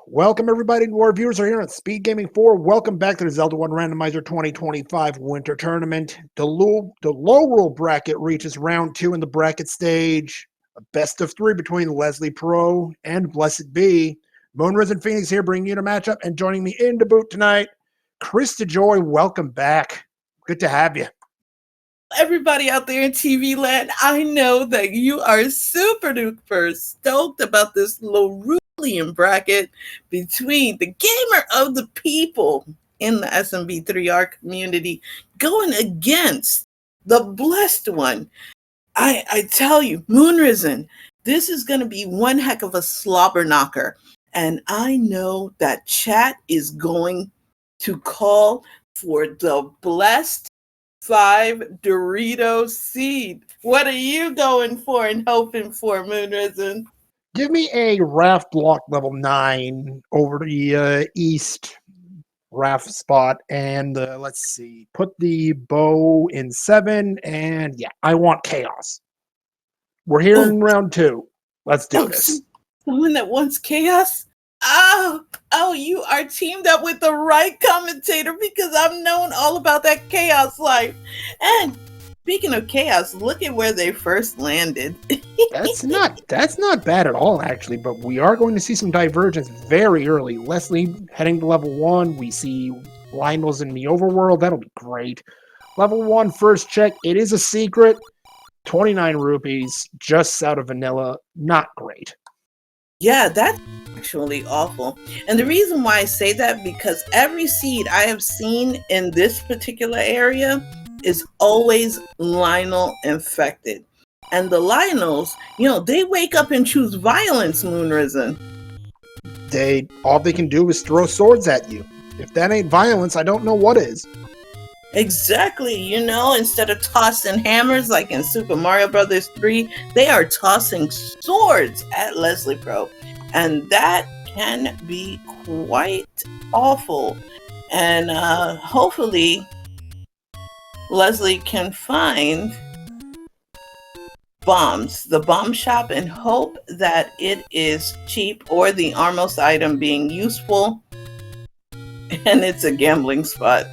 Welcome everybody to our viewers are here on SpeedGaming 4. Welcome back to the Zelda 1 Randomizer 2025 Winter Tournament. The low rule bracket reaches round 2 in the bracket stage. A best of 3 between Leslie Pro and BlessedBe. Moonrise and Phoenix here bringing you the matchup, and joining me in the booth tonight, Chris DeJoy. Welcome back. Good to have you. Everybody out there in TV land, I know that you are super duper stoked about this Larulian bracket between the gamer of the people in the SMB3R community going against the blessed one. I tell you, Moonrisen, this is going to be one heck of a slobber knocker. And I know that chat is going to call for the blessed 5 Dorito seed. What are you going for and hoping for, Moonrisen? Give me a Raft block level 9 over the east Raft spot, and let's see, put the bow in 7, and yeah, I want chaos. We're here in round 2. Let's do this. Someone that wants chaos? Oh, you are teamed up with the right commentator, because I've known all about that chaos life. And speaking of chaos, look at where they first landed. That's not bad at all, actually, but we are going to see some divergence very early. Leslie heading to level 1. We see Lionel's in the overworld. That'll be great. Level 1 first check. It is a secret. 29 rupees, just out of vanilla. Not great. Yeah, that's actually awful. And the reason why I say that, because every seed I have seen in this particular area is always Lionel infected. And the Lionels, they wake up and choose violence, Moonrisen. All they can do is throw swords at you. If that ain't violence, I don't know what is. Exactly, instead of tossing hammers like in Super Mario Bros. 3, they are tossing swords at Leslie Pro. And that can be quite awful. And hopefully, Leslie can find bombs, the bomb shop, and hope that it is cheap or the Armos item being useful. And it's a gambling spot.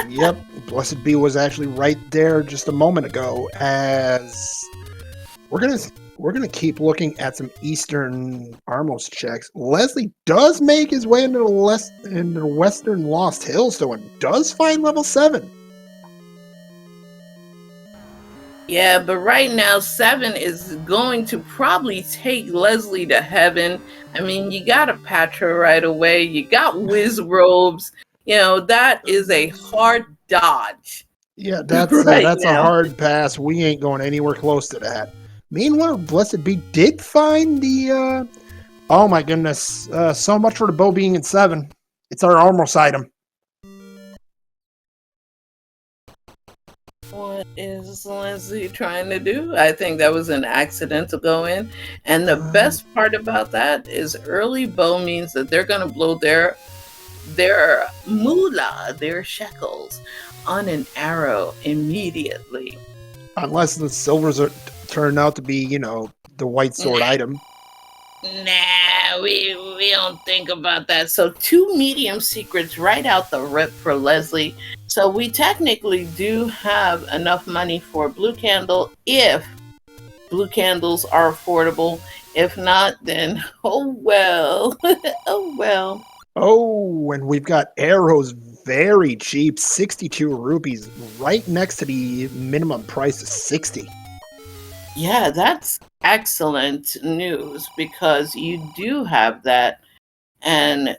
Yep, BlessedBe was actually right there just a moment ago. As we're gonna keep looking at some Eastern Armos checks. Leslie does make his way into the Western Lost Hills, though, and does find level 7. Yeah, but right now 7 is going to probably take Leslie to heaven. I mean, you got a Patra right away. You got Wiz Robes. That is a hard dodge. Yeah, that's a hard pass. We ain't going anywhere close to that. Meanwhile, BlessedBe did find the oh my goodness, so much for the bow being in 7. It's our Armos item. What is Leslie trying to do? I think that was an accidental go in. And the best part about that is early bow means that they're going to blow their moolah, their shekels, on an arrow immediately. Unless the silvers turn out to be, the white sword item. Nah, we don't think about that. So 2 medium secrets right out the rip for Leslie. So we technically do have enough money for blue candle if blue candles are affordable. If not, then oh well. Oh well. Oh, and we've got arrows very cheap, 62 rupees, right next to the minimum price of 60. Yeah, that's excellent news, because you do have that. And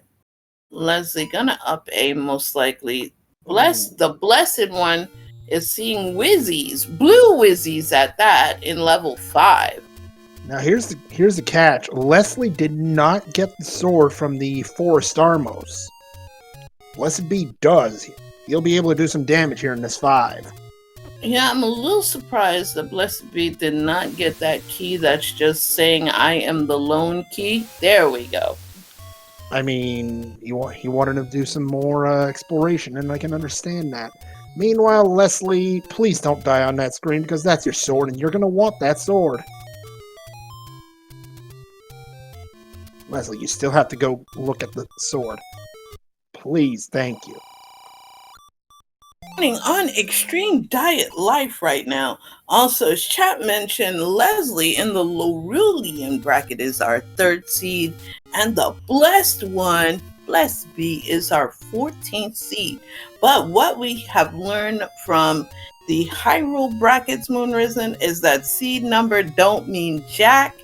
Leslie gonna up a most likely. The blessed one is seeing Wizzies, blue Wizzies at that, in level 5. Now here's the catch. Leslie did not get the sword from the Forest Armos. BlessedBe does. He'll be able to do some damage here in this 5. Yeah, I'm a little surprised that BlessedBe did not get that key that's just saying I am the lone key. There we go. I mean, he wanted to do some more exploration, and I can understand that. Meanwhile, Leslie, please don't die on that screen, because that's your sword, and you're going to want that sword. Leslie, you still have to go look at the sword. Please, thank you. On extreme diet life right now. Also, as chat mentioned, Leslie in the Laurulian bracket is our 3rd seed, and the blessed one, BlessedBe, is our 14th seed. But what we have learned from the Hyrule brackets, Moonrisen, is that seed number don't mean jack,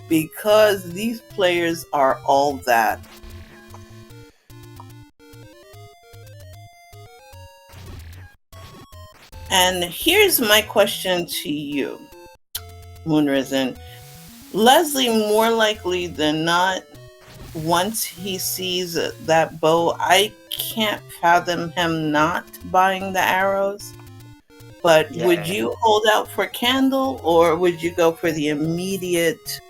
because these players are all that. And here's my question to you, Moonrisen. Leslie, more likely than not, once he sees that bow, I can't fathom him not buying the arrows. But would you hold out for Candle, or would you go for the immediate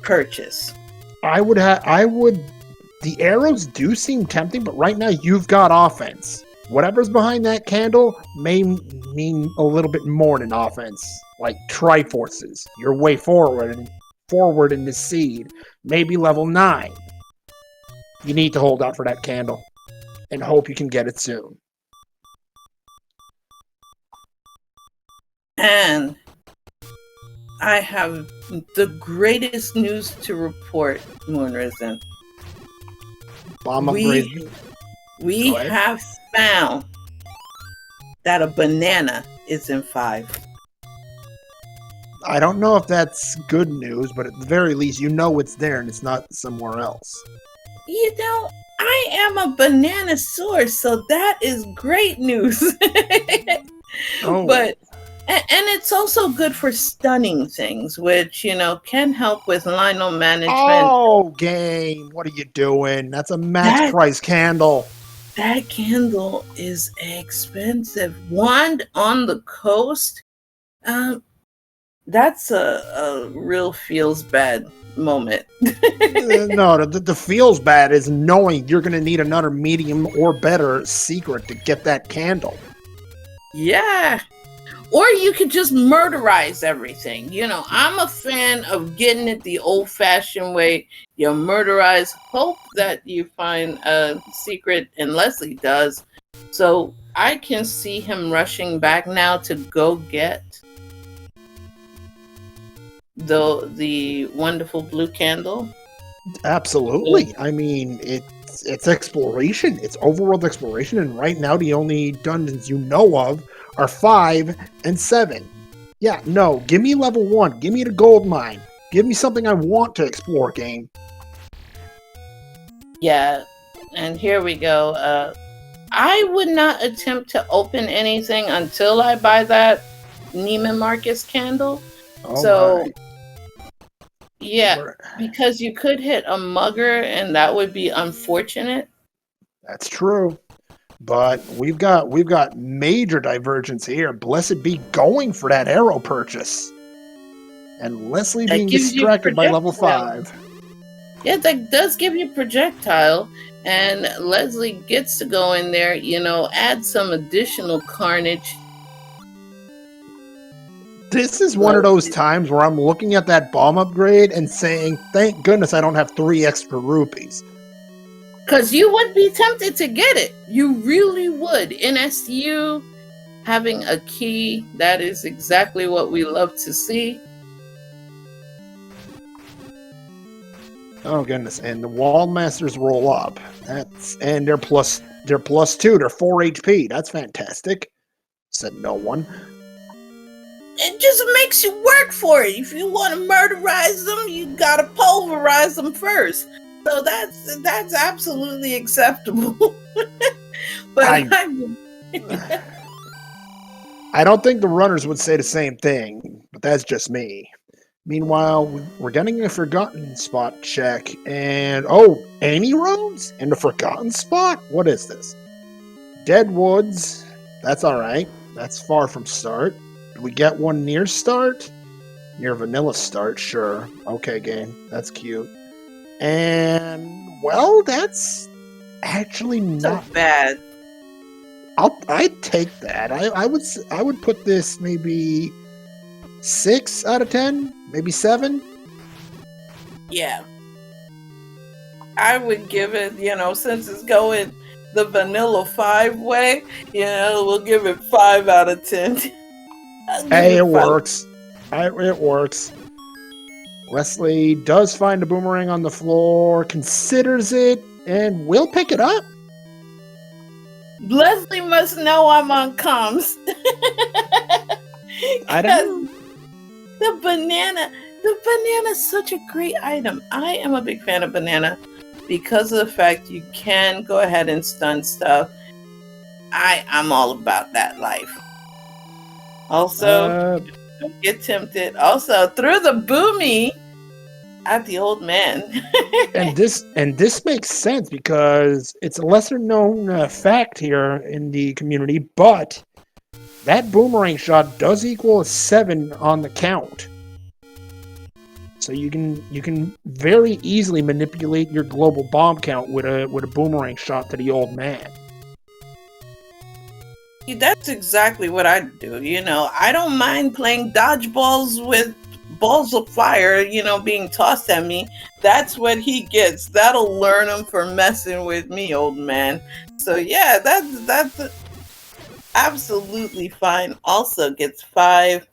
purchase? I would. The arrows do seem tempting, but right now you've got offense. Whatever's behind that candle may mean a little bit more than offense, like Triforces. Your way forward in the seed, maybe level 9. You need to hold out for that candle and hope you can get it soon. And I have the greatest news to report, Moonrisen. Bomb upgrade. We have found that a banana is in 5. I don't know if that's good news, but at the very least, you know it's there and it's not somewhere else. You know, I am a banana source, so that is great news. But and it's also good for stunning things, which, you know, can help with Lionel management. Oh, game. What are you doing? That's a max price candle. That candle is expensive. Wand on the Coast. That's a real feels bad moment. No, the feels bad is knowing you're going to need another medium or better secret to get that candle. Yeah. Or you could just murderize everything. You know, I'm a fan of getting it the old-fashioned way. You murderize, hope that you find a secret, and Leslie does. So I can see him rushing back now to go get the wonderful blue candle. Absolutely. I mean, it's exploration. It's overworld exploration, and right now the only dungeons you know of are 5 and 7. Yeah, no, give me level 1. Give me the gold mine. Give me something I want to explore, game. Yeah, and here we go. I would not attempt to open anything until I buy that Neiman Marcus candle. Yeah, because you could hit a mugger, and that would be unfortunate. That's true. But we've got major divergence here. BlessedBe going for that arrow purchase. And Leslie being distracted by level 5. Yeah, that does give you projectile. And Leslie gets to go in there, you know, add some additional carnage. This is one of those times where I'm looking at that bomb upgrade and saying, thank goodness I don't have 3 extra rupees. Because you would be tempted to get it. You really would. NSU having a key, that is exactly what we love to see. Oh goodness, and the wall masters roll up. And they're plus 2, they're 4 HP. That's fantastic. Said no one. It just makes you work for it. If you want to murderize them, you gotta pulverize them first. So that's absolutely acceptable. But I don't think the runners would say the same thing, but that's just me. Meanwhile, we're getting a forgotten spot check, and any roads in the forgotten spot? What is this? Dead Woods. That's all right. That's far from start. Do we get one near start? Near vanilla start, sure. Okay, game. That's cute. And well, that's actually not so bad. I'd take that. I would put this maybe 6 out of 10, maybe 7. Yeah. I would give it, since it's going the vanilla 5 way, we'll give it 5 out of 10. I'll give Hey, it it 5. works. It works. Leslie does find a boomerang on the floor, considers it, and will pick it up. Leslie must know I'm on comms. I don't know. The banana's such a great item. I am a big fan of banana because of the fact you can go ahead and stun stuff. I'm all about that life. Also, don't get tempted. Also, through the boomy at the old man. and this makes sense because it's a lesser known fact here in the community, but that boomerang shot does equal a 7 on the count. So you can very easily manipulate your global bomb count with a boomerang shot to the old man. That's exactly what I do. I don't mind playing dodgeballs with balls of fire, being tossed at me. That's what he gets. That'll learn him for messing with me, old man. So yeah, that's absolutely fine. Also gets 5.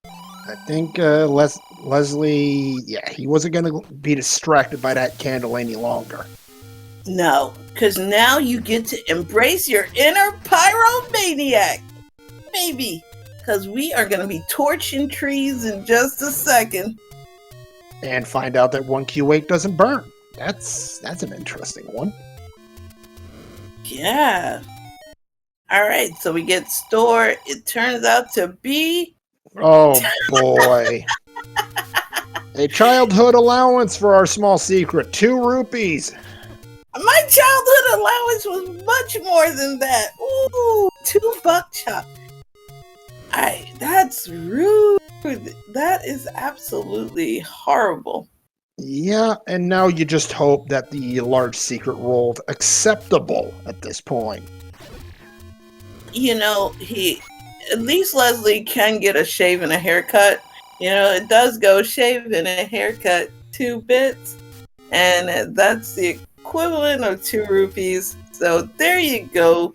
I think Leslie, yeah, he wasn't going to be distracted by that candle any longer. No, because now you get to embrace your inner pyromaniac. Maybe. Because we are going to be torching trees in just a second. And find out that 1Q8 doesn't burn. That's an interesting one. Yeah. All right, so we get store. It turns out to be... Oh, boy. A childhood allowance for our small secret. 2 rupees. My childhood allowance was much more than that. Ooh, 2 buckshot. That's rude. That is absolutely horrible. Yeah, and now you just hope that the large secret rolled acceptable at this point. At least Leslie can get a shave and a haircut. It does go shave and a haircut 2 bits. And that's the equivalent of 2 rupees. So there you go.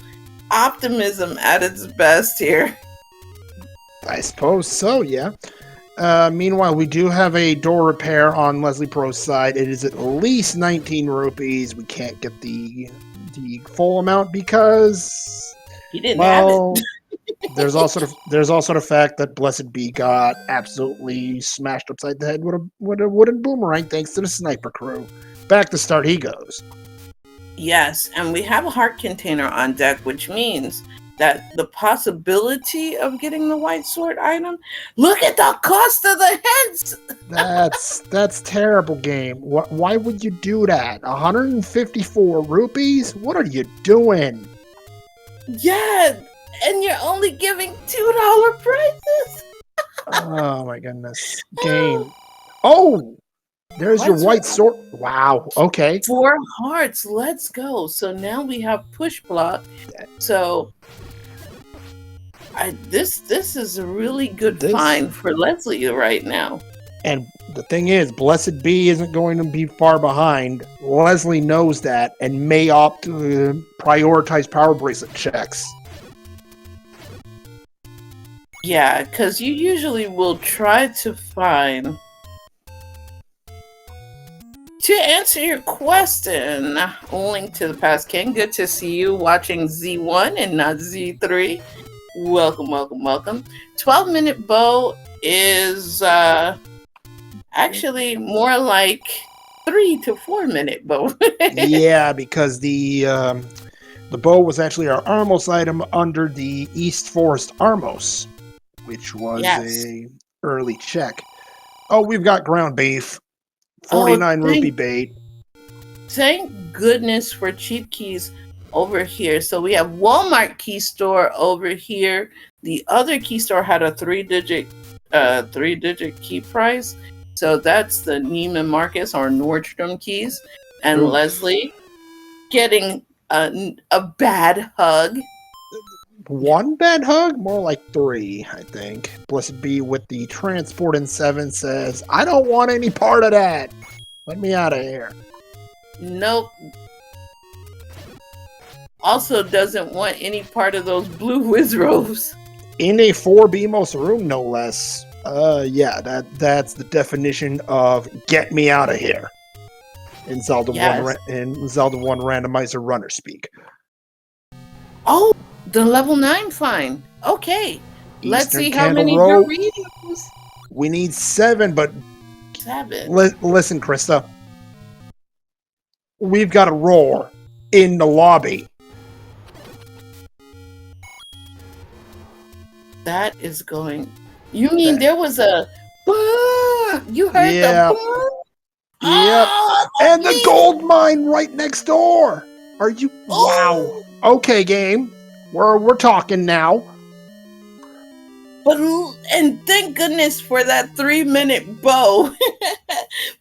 Optimism at its best here. I suppose so, yeah. Meanwhile, we do have a door repair on Leslie Pro's side. It is at least 19 rupees. We can't get the full amount because he didn't have it. there's also the fact that BlessedBe got absolutely smashed upside the head with a wooden boomerang thanks to the sniper crew. Back to start he goes. Yes, and we have a heart container on deck, which means that the possibility of getting the white sword item. Look at the cost of the heads. That's terrible, game. Why would you do that? 154 rupees? What are you doing? Yeah, and you're only giving $2 prices. Oh my goodness, game. Oh, there's your white sword. Wow. Okay. 4 hearts. Let's go. So now we have push block. So this is a really good find for Leslie right now. And the thing is, BlessedBe isn't going to be far behind. Leslie knows that and may opt to prioritize power bracelet checks. Yeah, because you usually will try to find... To answer your question, Link to the Past King, good to see you watching Z1 and not Z3. Welcome, welcome, welcome. 12-minute bow is actually more like 3 to 4 minute bow. Yeah, because the bow was actually our Armos item under the East Forest Armos, which was a early check. Oh, we've got ground beef. 49 rupee bait. Thank goodness for cheap keys over here. So we have Walmart key store over here. The other key store had a 3-digit key price. So that's the Neiman Marcus or Nordstrom keys. And oof. Leslie getting a bad hug. 1 bad hug? More like 3, I think. BlessedBe with the transport in 7 says, I don't want any part of that. Let me out of here. Nope. Also doesn't want any part of those blue Wizrobes. In a 4BMOS room, no less. Yeah, that's the definition of get me out of here. In Zelda Yes. 1 Randomizer runner speak. Oh, the level 9 find. Okay. Let's Eastern see how many Candle Row. Doritos. We need 7, but 7. listen, Krista. We've got a roar in the lobby. That is going. You mean there was a. You heard Yeah. the boom? Yep. Oh, And the gold mine right next door. Are you? Oh. Wow. Okay, game. We're talking now. And thank goodness for that 3-minute bow.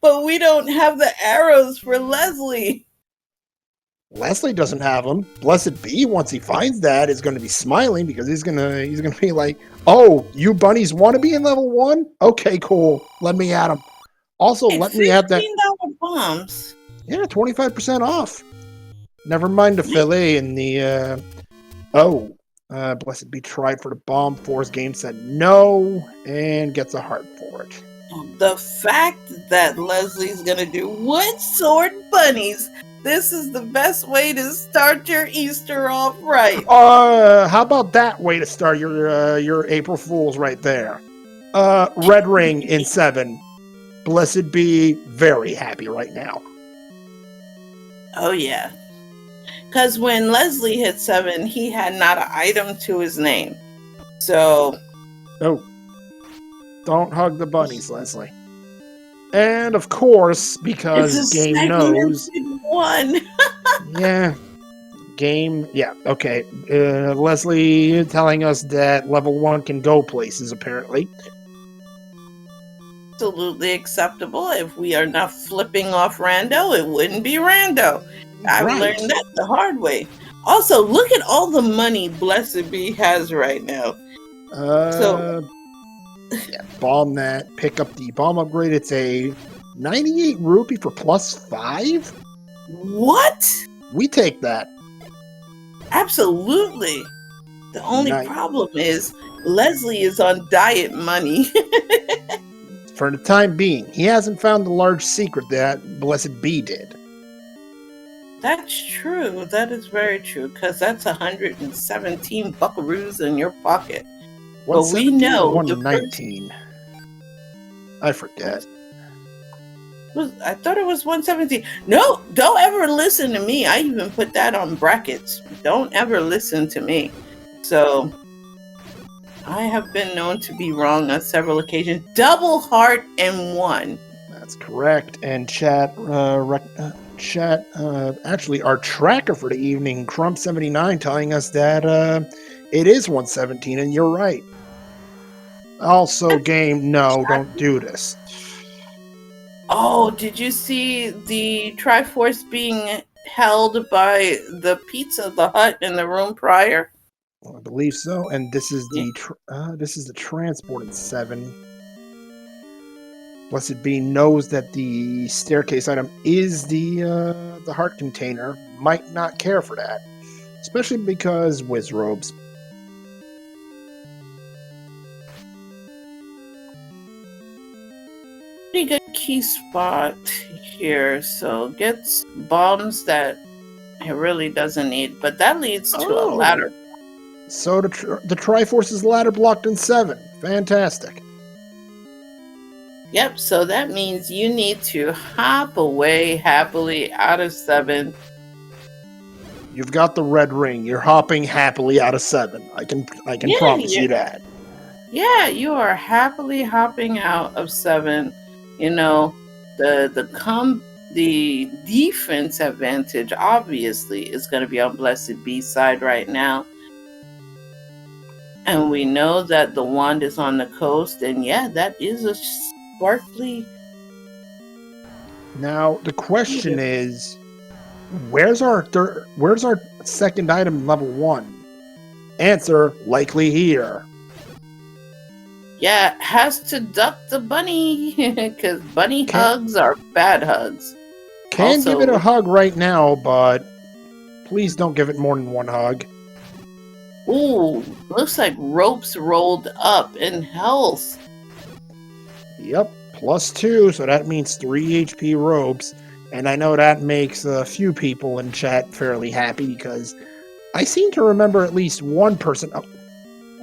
But we don't have the arrows for Leslie. Leslie doesn't have them. BlessedBe, once he finds that, is going to be smiling because he's gonna be like, "Oh, you bunnies want to be in level 1? Okay, cool. Let me at them. Also, let me at that $15 bombs. Yeah, 25% off. Never mind the fillet and the BlessedBe tried for the bomb. Force Game said no and gets a heart for it. The fact that Leslie's gonna do wood sword bunnies. This is the best way to start your Easter off right. How about that way to start your April Fools right there? Red Ring in 7. BlessedBe very happy right now. Oh yeah. Because when Leslie hit 7, he had not an item to his name. So Oh. Don't hug the bunnies, Leslie. And of course, because game knows. One. Yeah. Game. Yeah. Okay. Leslie telling us that level 1 can go places, apparently. Absolutely acceptable. If we are not flipping off Rando, it wouldn't be Rando. I've learned that the hard way. Also, look at all the money BlessedBe has right now. Yeah, bomb that. Pick up the bomb upgrade. It's a 98 rupee for +5. What? We take that. Absolutely. The only problem is Leslie is on diet money. For the time being, he hasn't found the large secret that BlessedBe did. That's true. That is very true, because that's 117 buckaroos in your pocket. But we know 119. I forget. I thought it was 117. No, don't ever listen to me. I even put that on brackets. Don't ever listen to me. So I have been known to be wrong on several occasions. Double heart and 1. That's correct. And chat, actually, our tracker for the evening, Crump79, telling us that it is 117, and you're right. Also, game, no, don't do this. Oh, did you see the Triforce being held by the Pizza the Hut in the room prior? I believe so. And this is the transport in 7. BlessedBe knows that the staircase item is the heart container. Might not care for that, especially because Wizrobes. Pretty good key spot here, so gets bombs that it really doesn't need, but that leads to a ladder. So the Triforce is ladder blocked in 7. Fantastic. Yep, so that means you need to hop away happily out of 7. You've got the red ring. You're hopping happily out of 7. I can promise you that. Yeah, you are happily hopping out of 7. You know, the defense advantage obviously is going to be on BlessedBe's side right now. And we know that the wand is on the coast, and yeah, that is a sparkly. Now the question is, where's our second item in level 1? Answer: likely here. Yeah, has to duck the bunny because bunny Can't hugs are bad hugs. can give it a Also, hug right now, but please don't give it more than one hug. ooh, looks like ropes rolled up in health. Yep, +2, so that means 3 HP ropes. And I know that makes a few people in chat fairly happy because I seem to remember at least one person. Oh,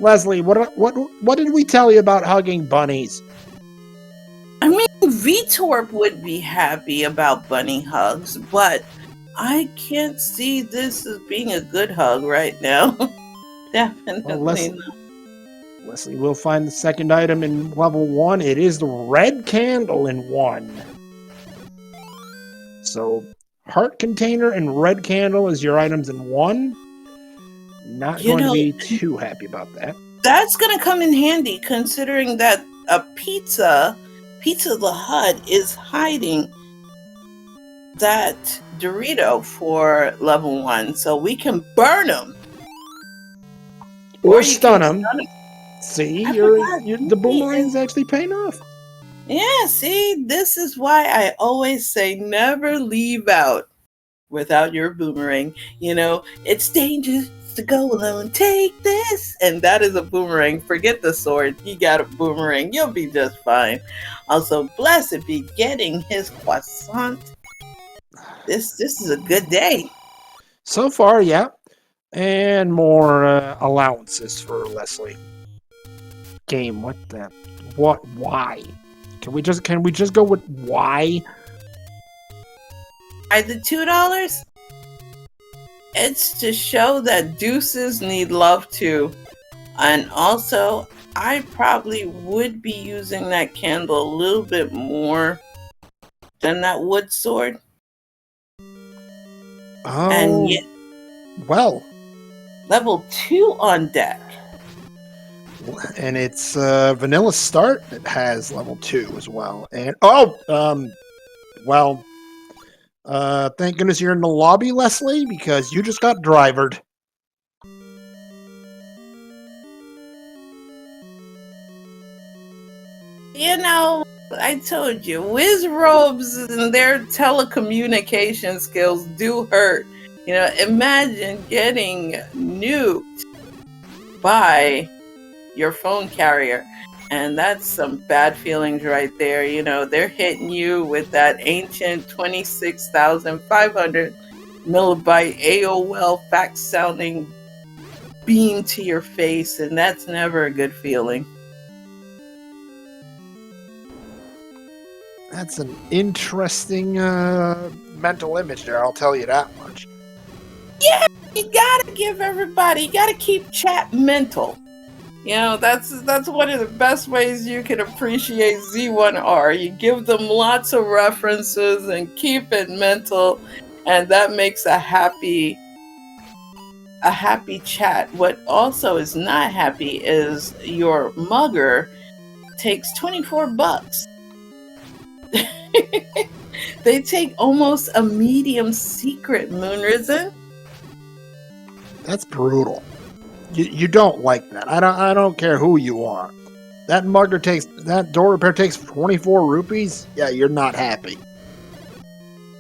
Leslie, what did we tell you about hugging bunnies? I mean, Vitorp would be happy about bunny hugs, but I can't see this as being a good hug right now. Well, Definitely not. Leslie will find the second item in level 1. It is the red candle in 1. So, heart container and red candle is your items in 1. Not You going to know, be too happy about that. that's going to come in handy considering that a Pizza the Hut, is hiding that Dorito for level 1. So we can burn them. Or You can stun them. stun 'em. See, I forgot. the He boomerang's actually paying off. Yeah, see, this is why I always say never leave out without your boomerang. You know, it's dangerous to go alone. Take this. And that is a boomerang. Forget the sword. You got a boomerang. You'll be just fine. Also, Blessed be getting his croissant. This is a good day. So far, yeah. And more allowances for Leslie. Game, what the? What? Why? Can we just go with why? By the $2, it's to show that deuces need love too. And also, I probably would be using that candle a little bit more than that wood sword. And Oh, yet, well, level 2 on deck. and it's vanilla start. It has level 2 as well. And well, thank goodness you're in the lobby, Leslie, because you just got drivered. You know, I told you, whiz robes and their telecommunication skills do hurt. You know, imagine getting nuked by your phone carrier. And that's some bad feelings right there. You know, they're hitting you with that ancient 26,500 millibyte AOL fax sounding beam to your face, and that's never a good feeling. That's an interesting mental image there, I'll tell you that much. Yeah, you gotta give everybody, you gotta keep chat mental. You know, that's one of the best ways you can appreciate Z1R. You give them lots of references and keep it mental, and that makes a happy chat. What also is not happy is your mugger takes 24 bucks. They take almost a medium secret, Moonrisen. That's brutal. You don't like that. I don't care who you are. That door repair takes 24 rupees. Yeah, you're not happy.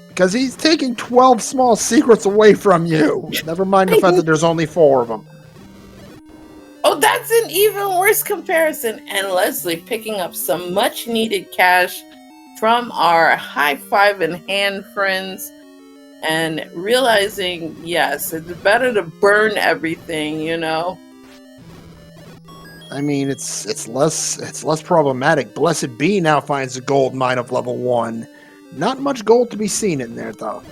Because he's taking 12 small secrets away from you. Never mind the fact that there's only 4 of them. Oh, that's an even worse comparison. And Leslie picking up some much needed cash from our high five and hand friends and realizing, yes, it's better to burn everything, you know. I mean, it's less problematic. BlessedBe now finds the gold mine of level 1. Not much gold to be seen in there, though.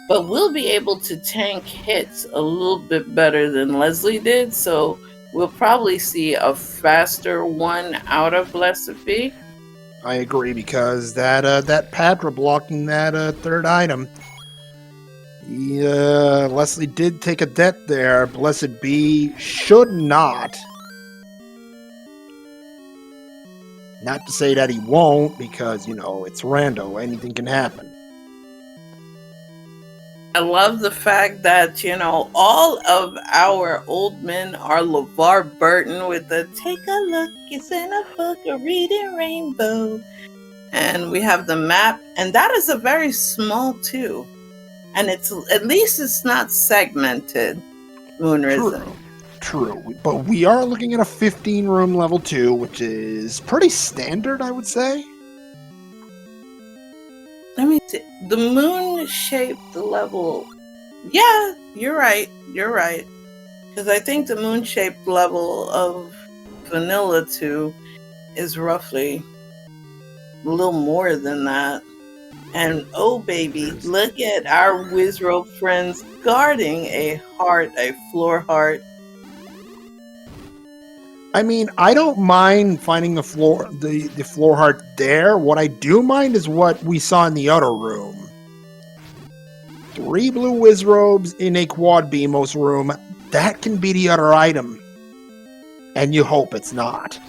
But we'll be able to tank hits a little bit better than Leslie did, so we'll probably see a faster one out of BlessedBe. I agree, because that Patra blocking that third item. Yeah, Leslie did take a debt there. BlessedBe should not. Not to say that he won't, because, you know, it's rando. Anything can happen. I love the fact that, all of our old men are LeVar Burton with the take a look, it's in a book, a reading rainbow. And we have the map, and that is a very small too. And at least it's not segmented, Moonrisen. True. But we are looking at a 15-room level 2, which is pretty standard, I would say. Let me see. The moon-shaped level. Yeah, you're right. Because I think the moon-shaped level of Vanilla 2 is roughly a little more than that. And oh baby, look at our Wizrobe friends guarding a floor heart. I mean, I don't mind finding the floor heart there. What I do mind is what we saw in the other room. 3 blue Wizrobes in a quad BMOS room. That can be the other item. And you hope it's not.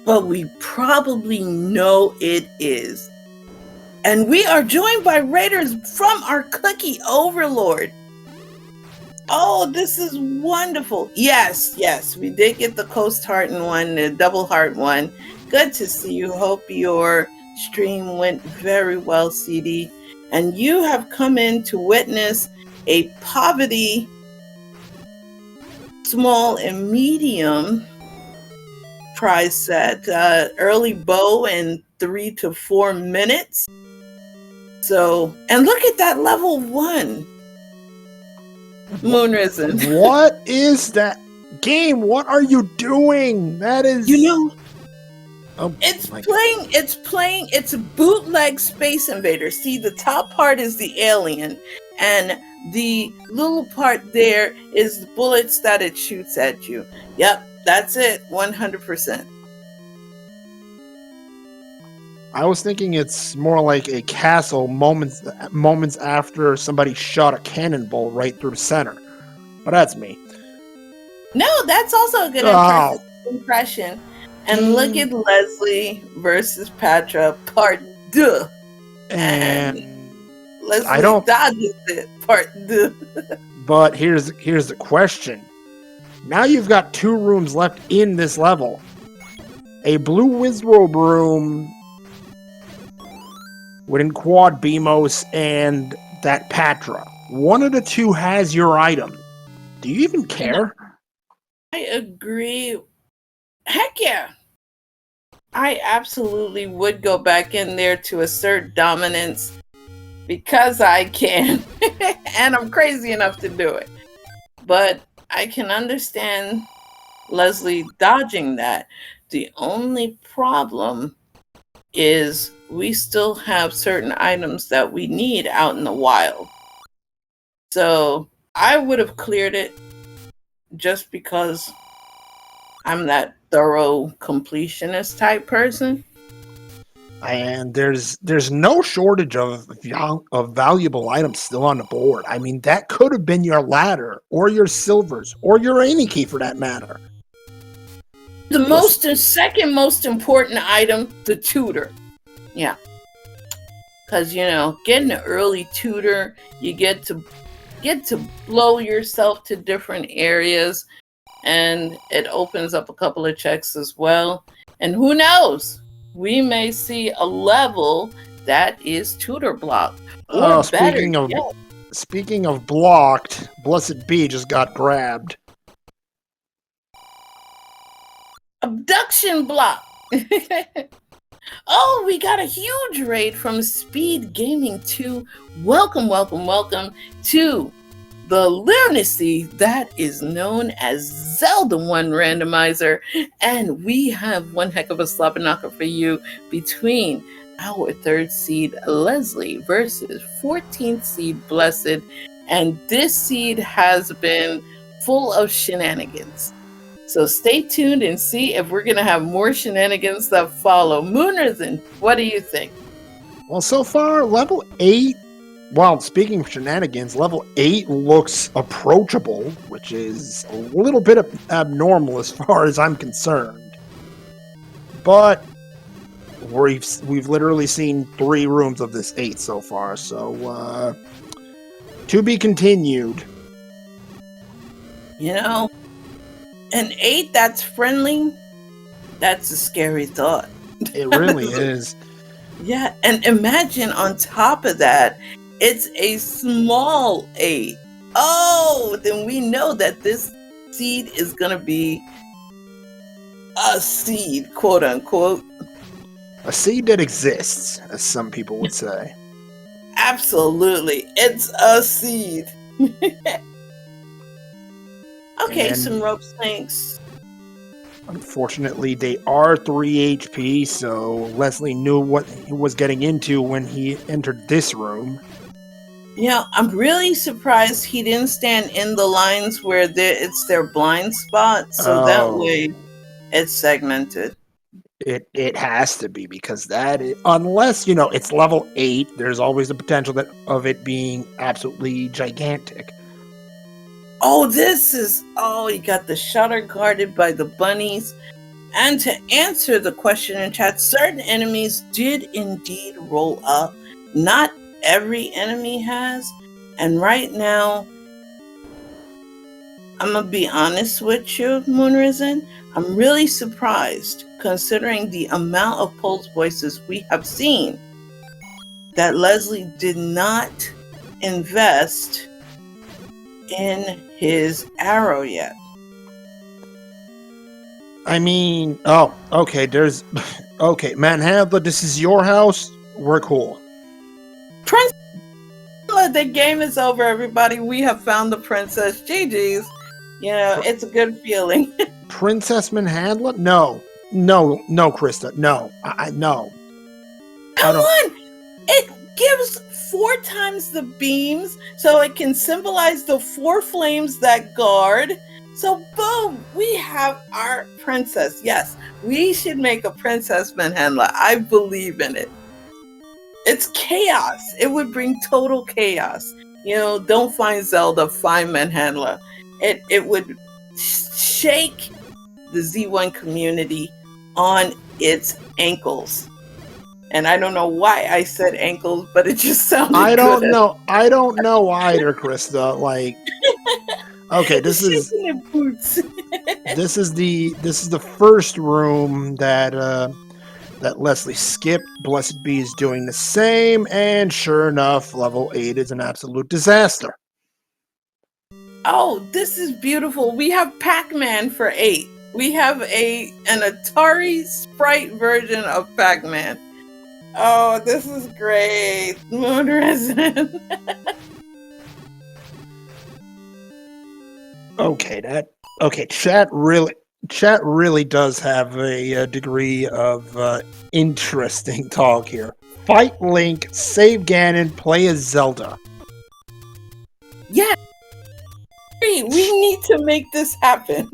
But we probably know it is. And we are joined by raiders from our cookie overlord. Oh, this is wonderful. Yes, we did get the Coast Heart one, the Double Heart one. Good to see you. Hope your stream went very well, CD. And you have come in to witness a poverty small and medium prize set. Early bow in 3 to 4 minutes. So, and look at that level 1. Moonrisen. What is that game? What are you doing? That is... It's a bootleg Space Invader. See, the top part is the alien, and the little part there is the bullets that it shoots at you. Yep, that's it, 100%. I was thinking it's more like a castle moments after somebody shot a cannonball right through the center. But that's me. No, that's also a good impression. And look at Leslie versus Patra, part 2. And Leslie dodges it, part 2. But here's the question. Now you've got 2 rooms left in this level. A blue Wizrobe room within quad BMOS and that Patra. One of the 2 has your item. Do you even care? I agree. Heck yeah. I absolutely would go back in there to assert dominance because I can. And I'm crazy enough to do it. But I can understand Leslie dodging that. The only problem is we still have certain items that we need out in the wild. So I would have cleared it just because I'm that thorough completionist type person. And there's no shortage of valuable items still on the board. I mean, that could have been your ladder or your silvers or your any key for that matter. The second most important item, the tutor. Yeah. Because, getting an early tutor, you get to blow yourself to different areas, and it opens up a couple of checks as well. And who knows? We may see a level that is tutor blocked. Or speaking of blocked, BlessedBe just got grabbed. Abduction block. Oh, we got a huge raid from SpeedGaming 2. Welcome to the lunacy that is known as Zelda 1 Randomizer. And we have one heck of a slobber knocker for you between our 3rd seed Leslie versus 14th seed Blessed. And this seed has been full of shenanigans. So stay tuned and see if we're going to have more shenanigans that follow. Moonrisen, what do you think? Well, so far, level 8, well, speaking of shenanigans, level 8 looks approachable, which is a little bit abnormal as far as I'm concerned. But we've literally seen 3 rooms of this 8 so far. So to be continued. You know, an 8 that's friendly, that's a scary thought. It really is. Yeah, and imagine on top of that, it's a small 8. Oh, then we know that this seed is going to be a seed, quote unquote. A seed that exists, as some people would say. Absolutely. It's a seed. Okay, And some rope snakes. unfortunately, they are 3 HP, so Leslie knew what he was getting into when he entered this room. You know, I'm really surprised he didn't stand in the lines where it's their blind spot, so that way it's segmented. It has to be, because unless, it's level 8, there's always the potential of it being absolutely gigantic. Oh, you got the shutter guarded by the bunnies. And to answer the question in chat, certain enemies did indeed roll up. Not every enemy has. And right now, I'm going to be honest with you, Moonrisen. I'm really surprised, considering the amount of Pulse voices we have seen, that Leslie did not invest in his arrow yet. I mean, okay, okay, Manhattan, this is your house, we're cool. Princess, the game is over, everybody. We have found the princess. GG's. It's a good feeling. Princess Manhattan? No, Krista, no, no. Come on! It gives 4 times the beams, so it can symbolize the 4 flames that guard. So boom, we have our princess. Yes, we should make a Princess Manhattan. I believe in it. It's chaos. It would bring total chaos. Don't find Zelda, find Manhattan. It would shake the Z1 community on its ankles. And I don't know why I said ankles, but it just sounded good. I don't know either, Krista. Like, okay, this is the first room that Leslie skipped. BlessedBe is doing the same, and sure enough, level 8 is an absolute disaster. Oh, this is beautiful. We have Pac-Man for 8. We have an Atari sprite version of Pac-Man. Oh, this is great. Moonrisen. Okay, chat really does have a degree of interesting talk here. Fight Link, save Ganon, play as Zelda. Yeah. We need to make this happen.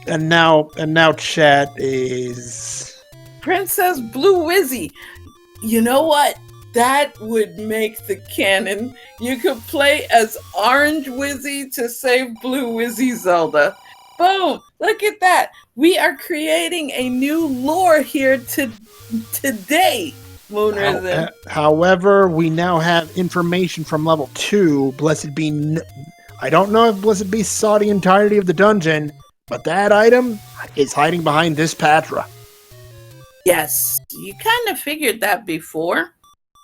And now chat is Princess Blue Wizzy. You know what? That would make the canon. You could play as Orange Wizzy to save Blue Wizzy Zelda. Boom! Look at that. We are creating a new lore here today, Moonrisen. However, we now have information from level 2. BlessedBe. I don't know if BlessedBe saw the entirety of the dungeon, but that item is hiding behind this Patra. Yes, you kind of figured that before,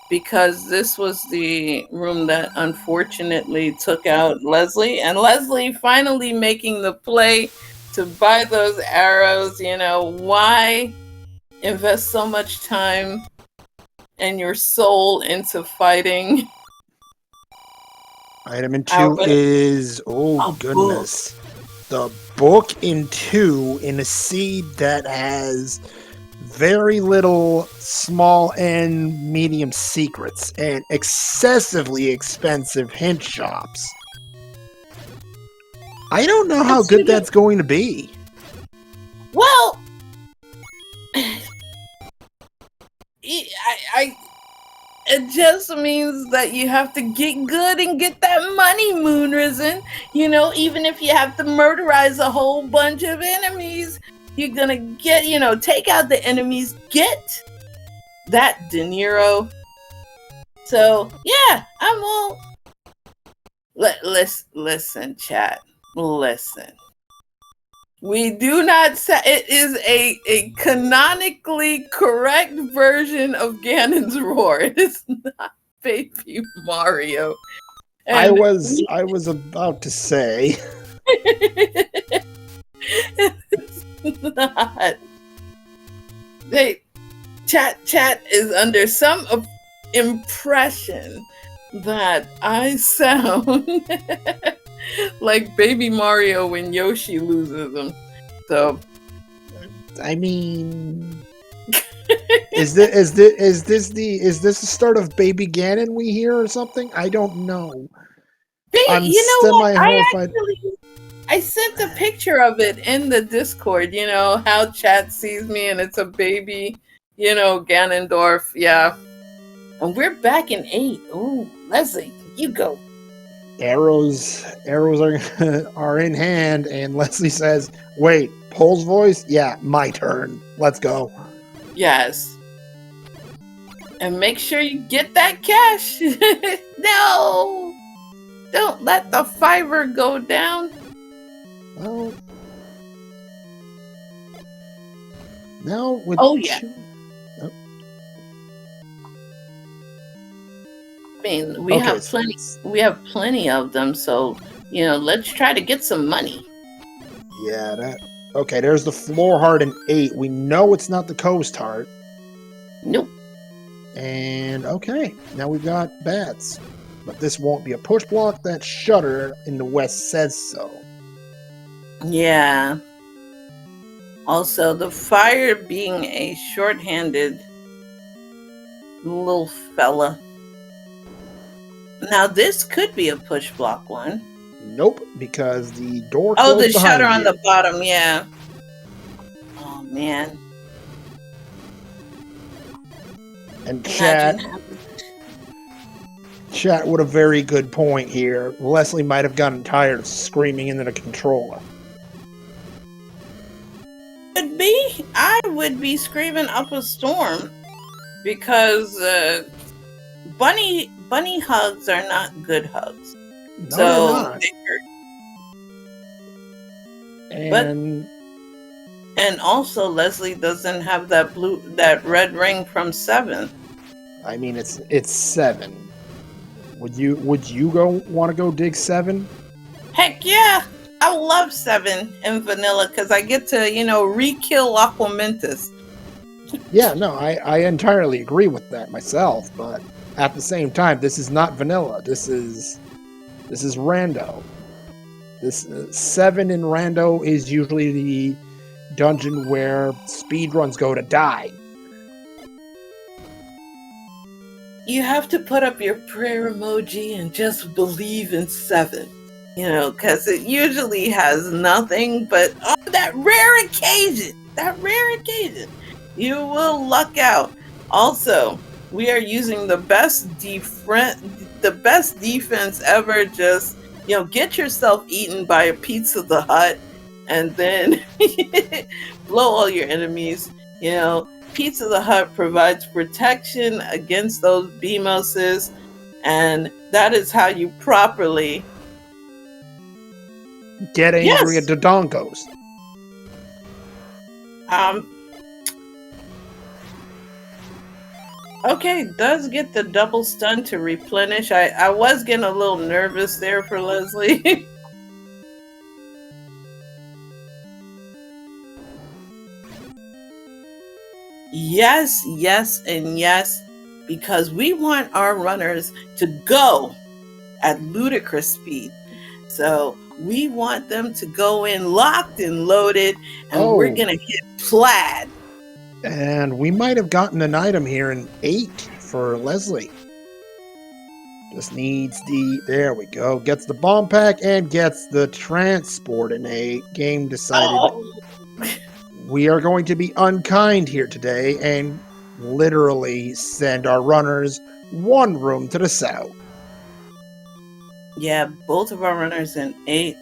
because this was the room that unfortunately took out Leslie, and Leslie finally making the play to buy those arrows. Why invest so much time and your soul into fighting? Item in 2 is, goodness, the book in 2 in a seed that has very little small and medium secrets and excessively expensive hint shops. I don't know how good that's going to be. Well, it just means that you have to get good and get that money, Moonrisen. Even if you have to murderize a whole bunch of enemies, You're gonna get, take out the enemies, get that De Niro. So yeah, I'm all. Listen, chat. Listen. We do not say it is a canonically correct version of Ganon's roar. It is not Baby Mario. I And was about to say. it's not. They chat is under some impression that I sound like Baby Mario when Yoshi loses him. So, I mean, is this the start of Baby Ganon we hear or something? I don't know. I'm you know what? semi-horrified. I sent a picture of it in the Discord. You know how chat sees me, and it's a baby. Ganondorf. Yeah, and we're back in 8. Ooh, Leslie, you go. Arrows are in hand, and Leslie says, "Wait, Pole's voice? Yeah, my turn. Let's go." Yes. And make sure you get that cash. No! Don't let the fiver go down. Well, now with Yeah. Oh. I mean, we have plenty. We have plenty of them, so let's try to get some money. Yeah, okay, there's the floor heart in 8. We know it's not the coast heart. Nope. And okay, now we've got bats. But this won't be a push block. That shutter in the west says so. Yeah. Also, the fire being a short-handed little fella. Now, this could be a push block one. Nope, because the door. Oh, the shutter on the bottom. Yeah. Oh man. And chat with a very good point here. Leslie might have gotten tired of screaming into the controller. Could be. I would be screaming up a storm because bunny hugs are not good hugs. No, so they hurt. And also Leslie doesn't have that red ring from 7. I mean, it's 7. Would you want to go dig 7? Heck yeah! I love 7 in vanilla because I get to re-kill Aquamentus. Yeah, no, I entirely agree with that myself, but at the same time, this is not vanilla. This is rando. This 7 in rando is usually the dungeon where speedruns go to die. You have to put up your prayer emoji and just believe in 7. Because it usually has nothing, but on that rare occasion, you will luck out. Also, we are using the best defense ever. Just, get yourself eaten by a Pizza the Hut and then blow all your enemies. Pizza the Hut provides protection against those BMOSes, and that is how you properly get angry at Dodonkos. Okay, does get the double stun to replenish. I was getting a little nervous there for Leslie. Yes, and yes, because we want our runners to go at ludicrous speed. So we want them to go in locked and loaded, and we're going to hit plaid. And we might have gotten an item here in 8 for Leslie. Just needs there we go. Gets the bomb pack and gets the transport in 8. Game decided we are going to be unkind here today and literally send our runners one room to the south. Yeah, both of our runners in 8.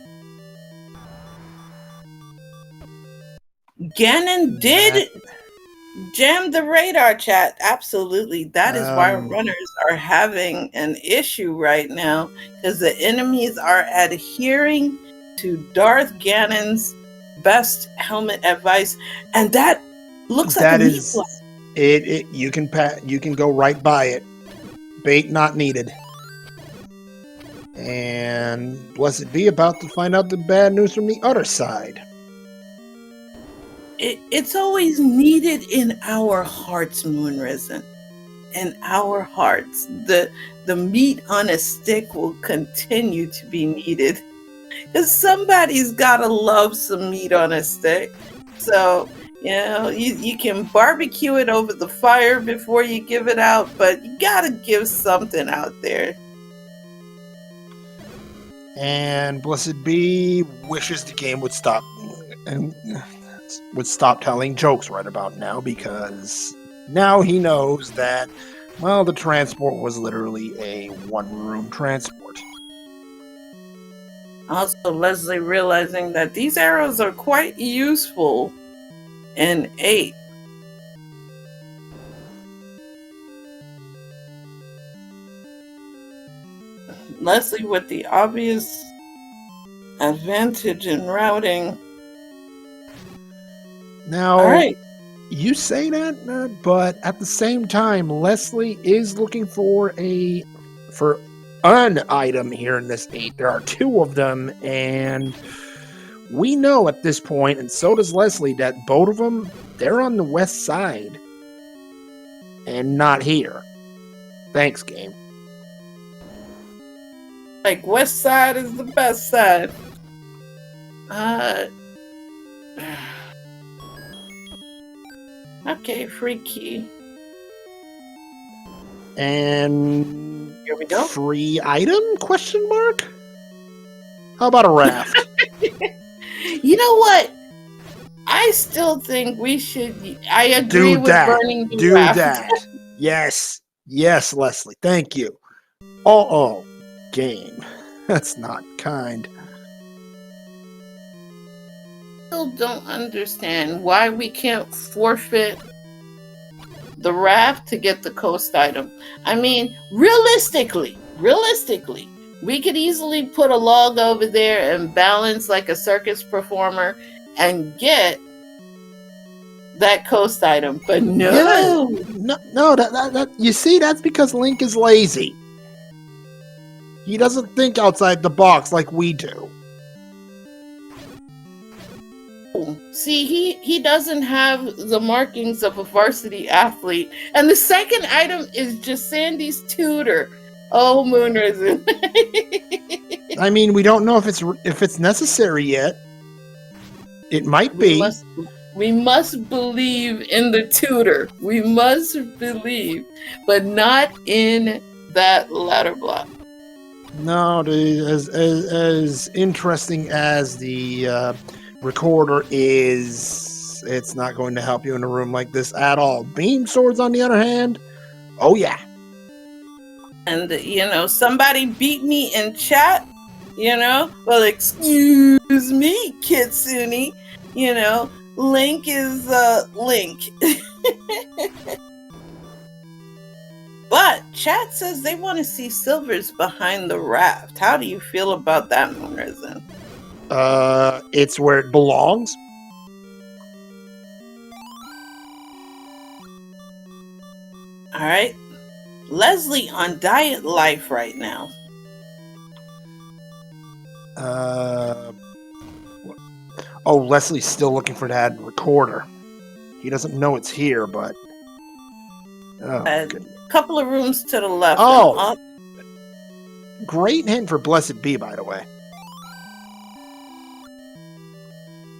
Ganon did jam the radar, chat. Absolutely. That is why runners are having an issue right now, because the enemies are adhering to Darth Ganon's best helmet advice, and that looks like that a meat is block. it. You can go right by it. Bait not needed. And BlessedBe about to find out the bad news from the other side. It's always needed in our hearts, Moonrisen. In our hearts. The meat on a stick will continue to be needed. Because somebody's got to love some meat on a stick. So, you can barbecue it over the fire before you give it out, but you got to give something out there. And BlessedBe wishes the game would stop and would stop telling jokes right about now, because now he knows that, well, the transport was literally a one-room transport. Also, Leslie realizing that these arrows are quite useful in 8. Leslie with the obvious advantage in routing. Now, all right. You say that, but at the same time, Leslie is looking for an item here in this 8. There are 2 of them, and we know at this point, and so does Leslie, that both of them, they're on the west side and not here. Thanks, game. Like, west side is the best side. Okay, free key. And here we go. Free item? Question mark? How about a raft? You know what? I still think we should. I agree with burning the raft. Do that. Yes, Leslie. Thank you. Oh, game. That's not kind. Still don't understand why we can't forfeit the raft to get the coast item. I mean, realistically, we could easily put a log over there and balance like a circus performer and get that coast item. But no. That you see, that's because Link is lazy. He doesn't think outside the box like we do. See, he doesn't have the markings of a varsity athlete. And the second item is just Sandy's tutor. Oh, Moonrisen. I mean, we don't know if it's necessary yet. It might be. We must believe in the tutor. We must believe, but not in that ladder block. No, dude, as interesting as the recorder is, it's not going to help you in a room like this at all. Beam swords, on the other hand, oh yeah. And somebody beat me in chat. Well, excuse me, Kitsune. Link is Link. But chat says they want to see Silver's behind the raft. How do you feel about that, Moonrisen? It's where it belongs. All right. Leslie on diet life right now. Leslie's still looking for that recorder. He doesn't know it's here, but a couple of rooms to the left. Oh, great hint for BlessedBe, by the way.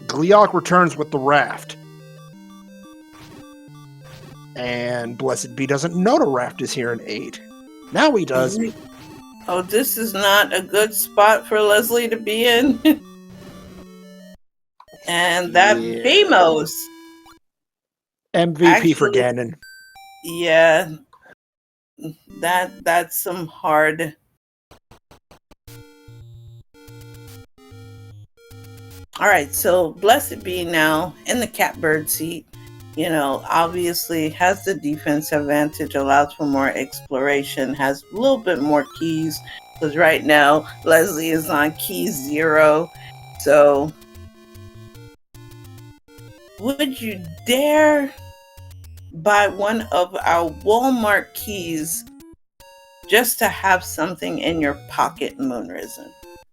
Gleeok returns with the raft. And BlessedBe doesn't know the raft is here in 8. Now he does. Oh, this is not a good spot for Leslie to be in. And that BMOS. MVP actually, for Ganon. Yeah. That's some hard. All right, so BlessedBe now in the catbird seat, obviously has the defense advantage, allows for more exploration, has a little bit more keys, because right now Leslie is on key 0. So, would you dare buy one of our Walmart keys just to have something in your pocket, Moonrisen?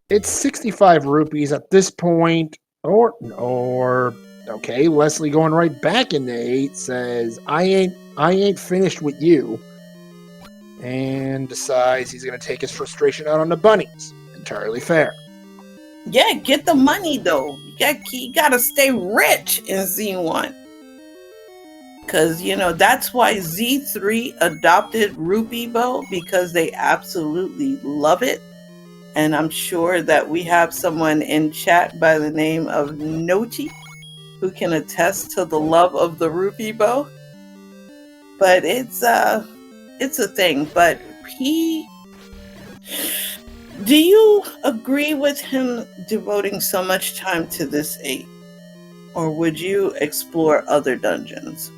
It's 65 rupees at this point. Or okay, Leslie going right back into 8 says, I ain't finished with you. And decides he's gonna take his frustration out on the bunnies. Entirely fair. Yeah, get the money though. You gotta stay rich in Z1. Because, that's why Z3 adopted Rupee Bow, because they absolutely love it. And I'm sure that we have someone in chat by the name of Noti who can attest to the love of the Rupee Bow. But it's a thing. But do you agree with him devoting so much time to this 8? Or would you explore other dungeons?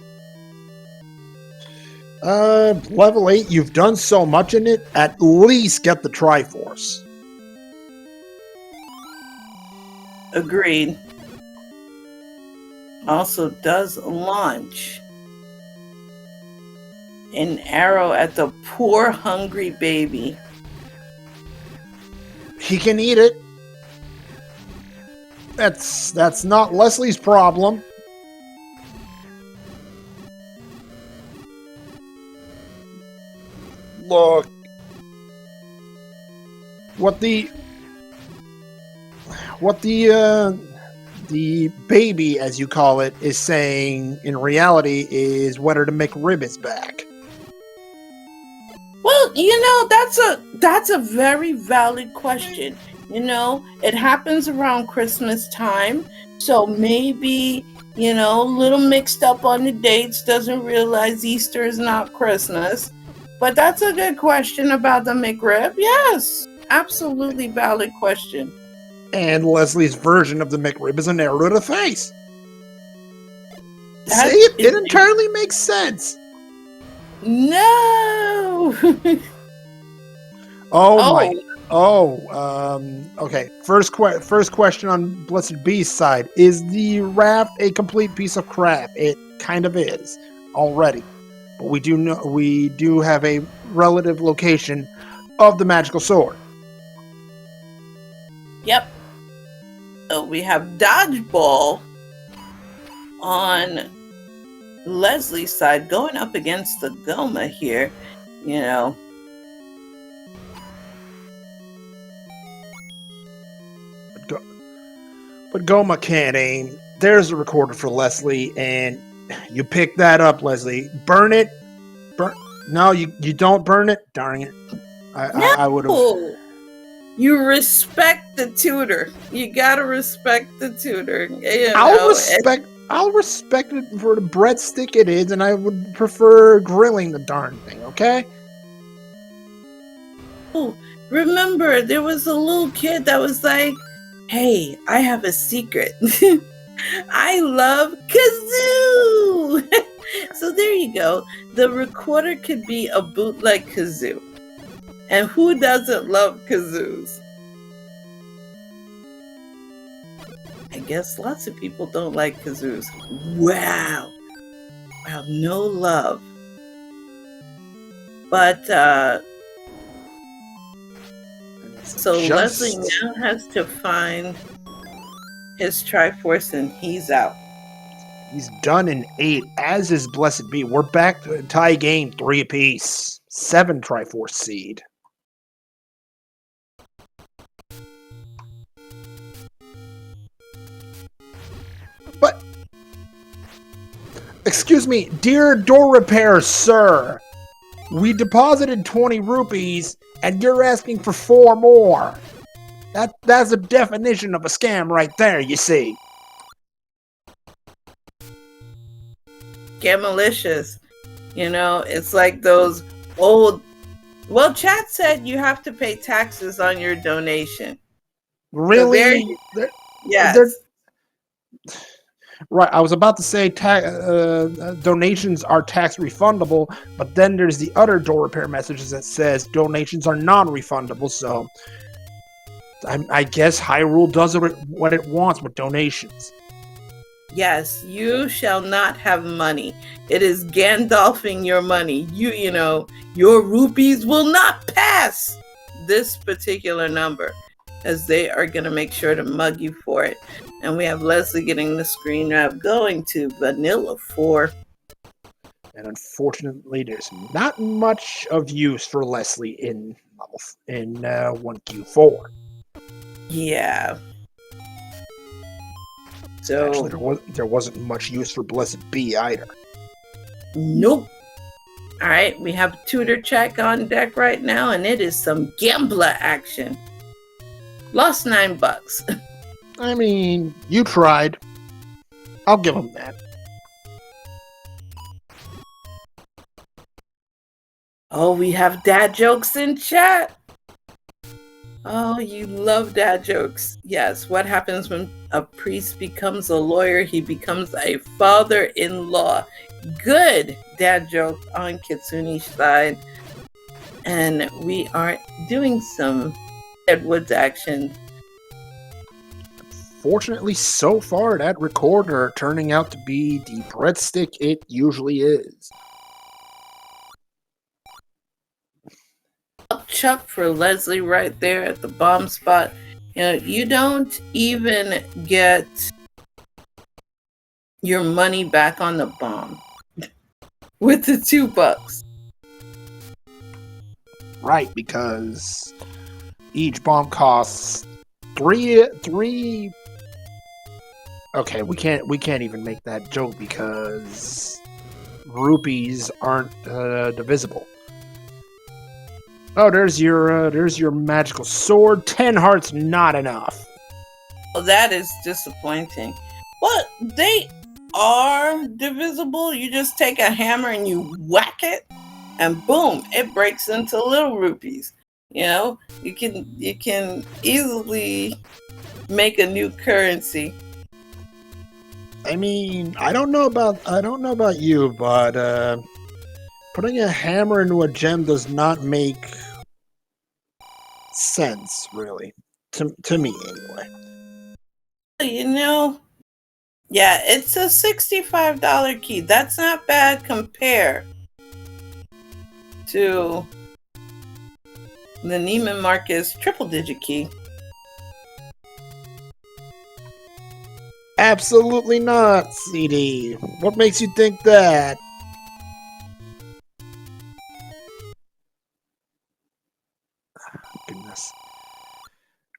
Level 8, you've done so much in it, at least get the Triforce. Agreed. Also does launch an arrow at the poor hungry baby. He can eat it. That's not Leslie's problem. Look, what the baby, as you call it, is saying in reality is whether the McRib is back. Well, that's a very valid question. It happens around Christmas time, so maybe, a little mixed up on the dates, doesn't realize Easter is not Christmas. But that's a good question about the McRib. Yes, absolutely valid question. And Leslie's version of the McRib is an arrow to the face. See, it entirely makes sense. No. Okay. First question on BlessedBe's side: is the raft a complete piece of crap? It kind of is already, but we do have a relative location of the magical sword. Yep. So we have dodgeball on Leslie's side going up against the Goma here, But Goma can't aim. There's a recorder for Leslie, and you pick that up, Leslie. Burn it. No, you don't burn it. Darn it. I would have. You respect the tutor. You gotta respect the tutor. I'll respect it for the breadstick it is, and I would prefer grilling the darn thing. Okay. Oh, remember there was a little kid that was like, "Hey, I have a secret. I love kazoo." So there you go. The recorder could be a bootleg kazoo. And who doesn't love kazoos? I guess lots of people don't like kazoos. Wow, no love. But, so Leslie now has to find his Triforce, and he's out. He's done in 8, as is BlessedBe. We're back to a tie game, 3 apiece. 7 Triforce seed. But, excuse me, dear door repair, sir. We deposited 20 rupees, and you're asking for 4 more. That's a definition of a scam right there, you see. Scamalicious. It's like those old... Well, chat said you have to pay taxes on your donation. Really? So yes. Right, I was about to say donations are tax refundable, but then there's the other door repair messages that says donations are non-refundable. So I guess Hyrule does what it wants with donations. Yes, you shall not have money. It is Gandalfing your money. You know, your rupees will not pass this particular number, as they are going to make sure to mug you for it. And we have Leslie getting the screen wrap going to Vanilla 4. And unfortunately, there's not much of use for Leslie in 1Q4. Yeah. So actually, there wasn't much use for BlessedBe either. Nope. All right, we have Tutor Check on deck right now, and it is some gambler action. Lost $9. I mean, you tried. I'll give him that. Oh, we have dad jokes in chat. Oh, you love dad jokes. Yes, what happens when a priest becomes a lawyer? He becomes a father-in-law. Good dad joke on Kitsune's side. And we are doing some Edwards action. Fortunately, so far, that recorder turning out to be the breadstick it usually is. Up chuck for Leslie right there at the bomb spot. You know, you don't even get your money back on the bomb with the $2. Right, because each bomb costs three. Okay, we can't even make that joke because rupees aren't divisible. Oh, there's your magical sword. 10 hearts, not enough. Well, that is disappointing. Well, they are divisible. You just take a hammer and you whack it, and boom, it breaks into little rupees. You know, you can easily make a new currency. I mean, I don't know about you, but putting a hammer into a gem does not make sense, really. To me, anyway. You know, yeah, it's a $65 key. That's not bad compared to the Neiman Marcus triple-digit key. Absolutely not, CD. What makes you think that? Goodness.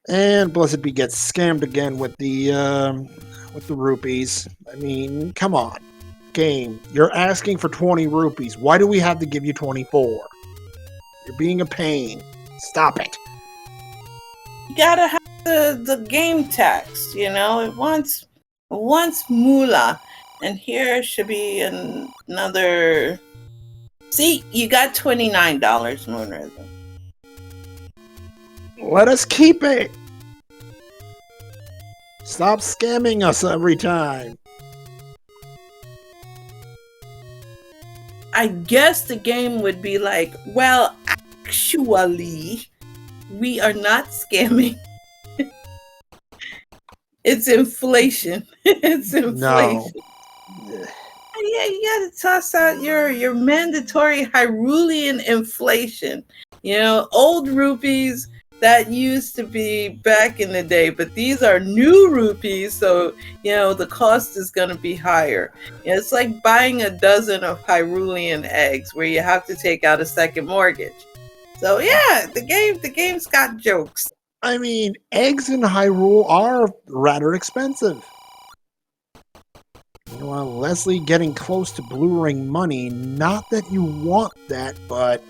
And BlessedBe gets scammed again with the rupees. I mean, come on. Game, you're asking for 20 rupees. Why do we have to give you 24? You're being a pain. Stop it. You gotta have the game tax, you know? It wants moolah. And here should be another... See, you got $29, Moonrism. Let us keep it. Stop scamming us every time. I guess the game would be like, well, actually, we are not scamming. It's inflation. It's inflation. No. Yeah, you gotta toss out your mandatory Hyrulean inflation. You know, old rupees that used to be back in the day, but these are new rupees, so you know the cost is gonna be higher. You know, it's like buying a dozen of Hyrulean eggs where you have to take out a second mortgage. So yeah, the game's got jokes. I mean, eggs in Hyrule are rather expensive. Well, Leslie getting close to Blue Ring money. Not that you want that, but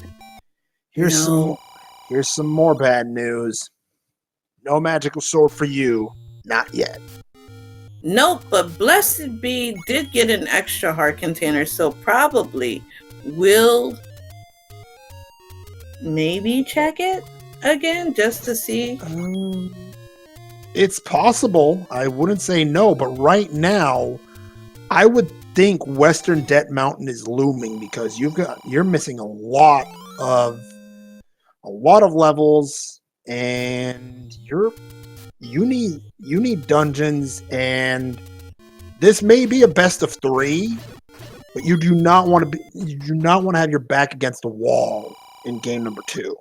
here's some more bad news. No magical sword for you. Not yet. Nope, but BlessedBe did get an extra heart container, so probably will maybe check it again just to see. It's possible. I wouldn't say no, but right now, I would think Western Debt Mountain is looming because you're missing a lot of levels, and you need dungeons, and this may be a best of 3, but you do not want to have your back against the wall in game number 2.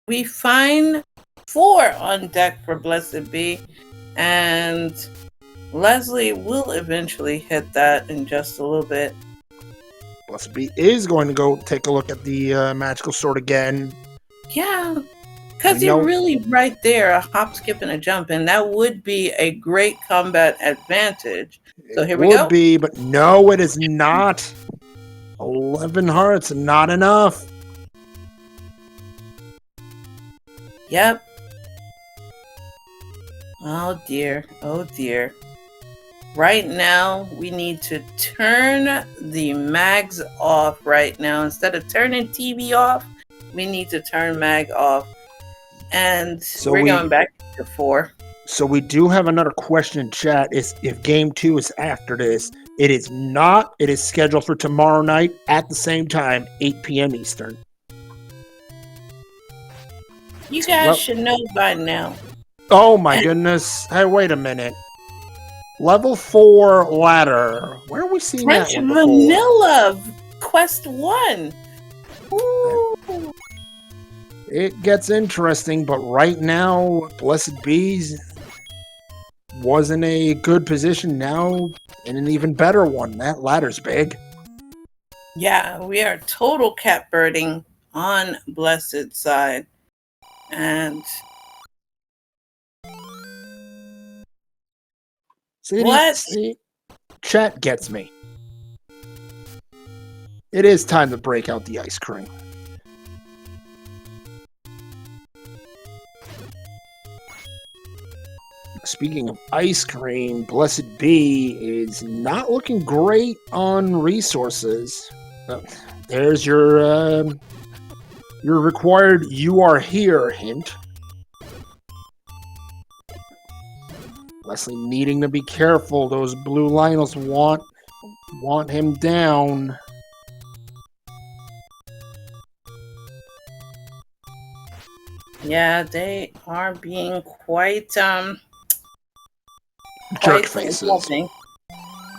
We find 4 on deck for BlessedBe, and Leslie will eventually hit that in just a little bit. BlessedBe is going to go take a look at the magical sword again. Yeah, because you're really right there, a hop, skip, and a jump, and that would be a great combat advantage. So here we go. Would be, but no, it is not. 11 hearts, not enough. Yep. Oh dear, oh dear. Right now, we need to turn the mags off right now. Instead of turning TV off, we need to turn mag off. And so we're going back to 4. So we do have another question in chat. Is if game 2 is after this? It is not. It is scheduled for tomorrow night at the same time, 8 p.m. Eastern. You guys should know by now. Oh my goodness. Hey, wait a minute. Level 4 ladder. Where are we seeing French that one before? Vanilla Quest 1. Ooh. It gets interesting, but right now, BlessedBe was in a good position, now in an even better one. That ladder's big. Yeah, we are total catbirding on Blessed side. And see, chat gets me. It is time to break out the ice cream. Speaking of ice cream, BlessedBe is not looking great on resources. There's your required "you are here" hint. Leslie needing to be careful. Those blue Lionels want him down. Yeah, they are being quite jerk faces. Insulting.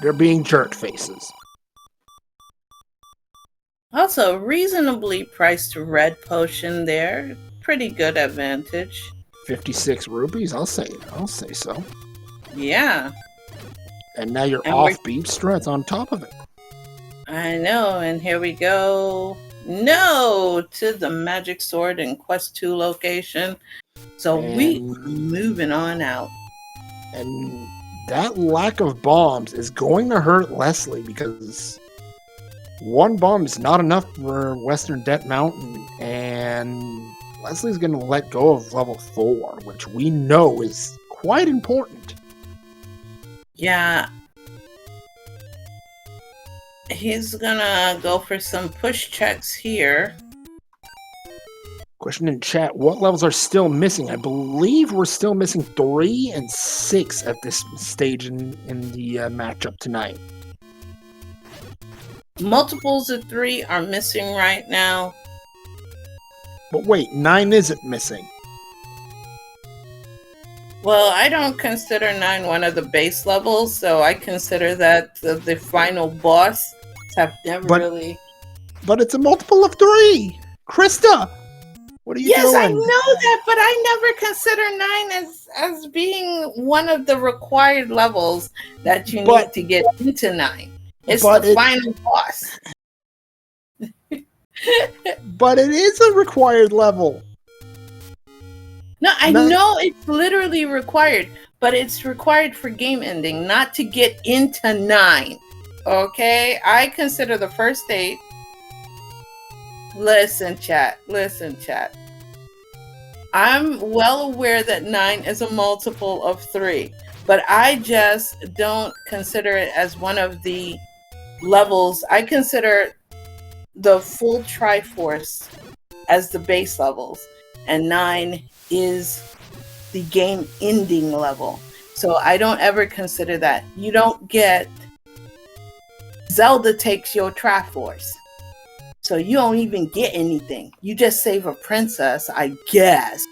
They're being jerk faces. Also, reasonably priced red potion there. Pretty good advantage. 56 rupees? I'll say so. Yeah. And now you're offbeat strats on top of it. I know, and here we go. No! To the magic sword in Quest 2 location. So we moving on out. And that lack of bombs is going to hurt Leslie because 1 bomb is not enough for Western Debt Mountain, and Leslie's going to let go of level 4, which we know is quite important. Yeah. He's gonna go for some push checks here. Question in chat, what levels are still missing? I believe we're still missing 3 and 6 at this stage in the matchup tonight. Multiples of 3 are missing right now. But wait, 9 isn't missing. Well, I don't consider 9 one of the base levels, so I consider that the final boss have never really... But it's a multiple of 3! Krista! What are you doing? Yes, I know that, but I never consider 9 as being one of the required levels that you need to get into 9. It's the final boss. But it is a required level. No, I know it's literally required, but it's required for game ending, not to get into 9. Okay? I consider the first 8. Listen, chat. I'm well aware that 9 is a multiple of 3, but I just don't consider it as one of the levels. I consider the full Triforce as the base levels, and 9 is the game ending level. So I don't ever consider that. You don't get Zelda takes your Triforce. So you don't even get anything. You just save a princess, I guess.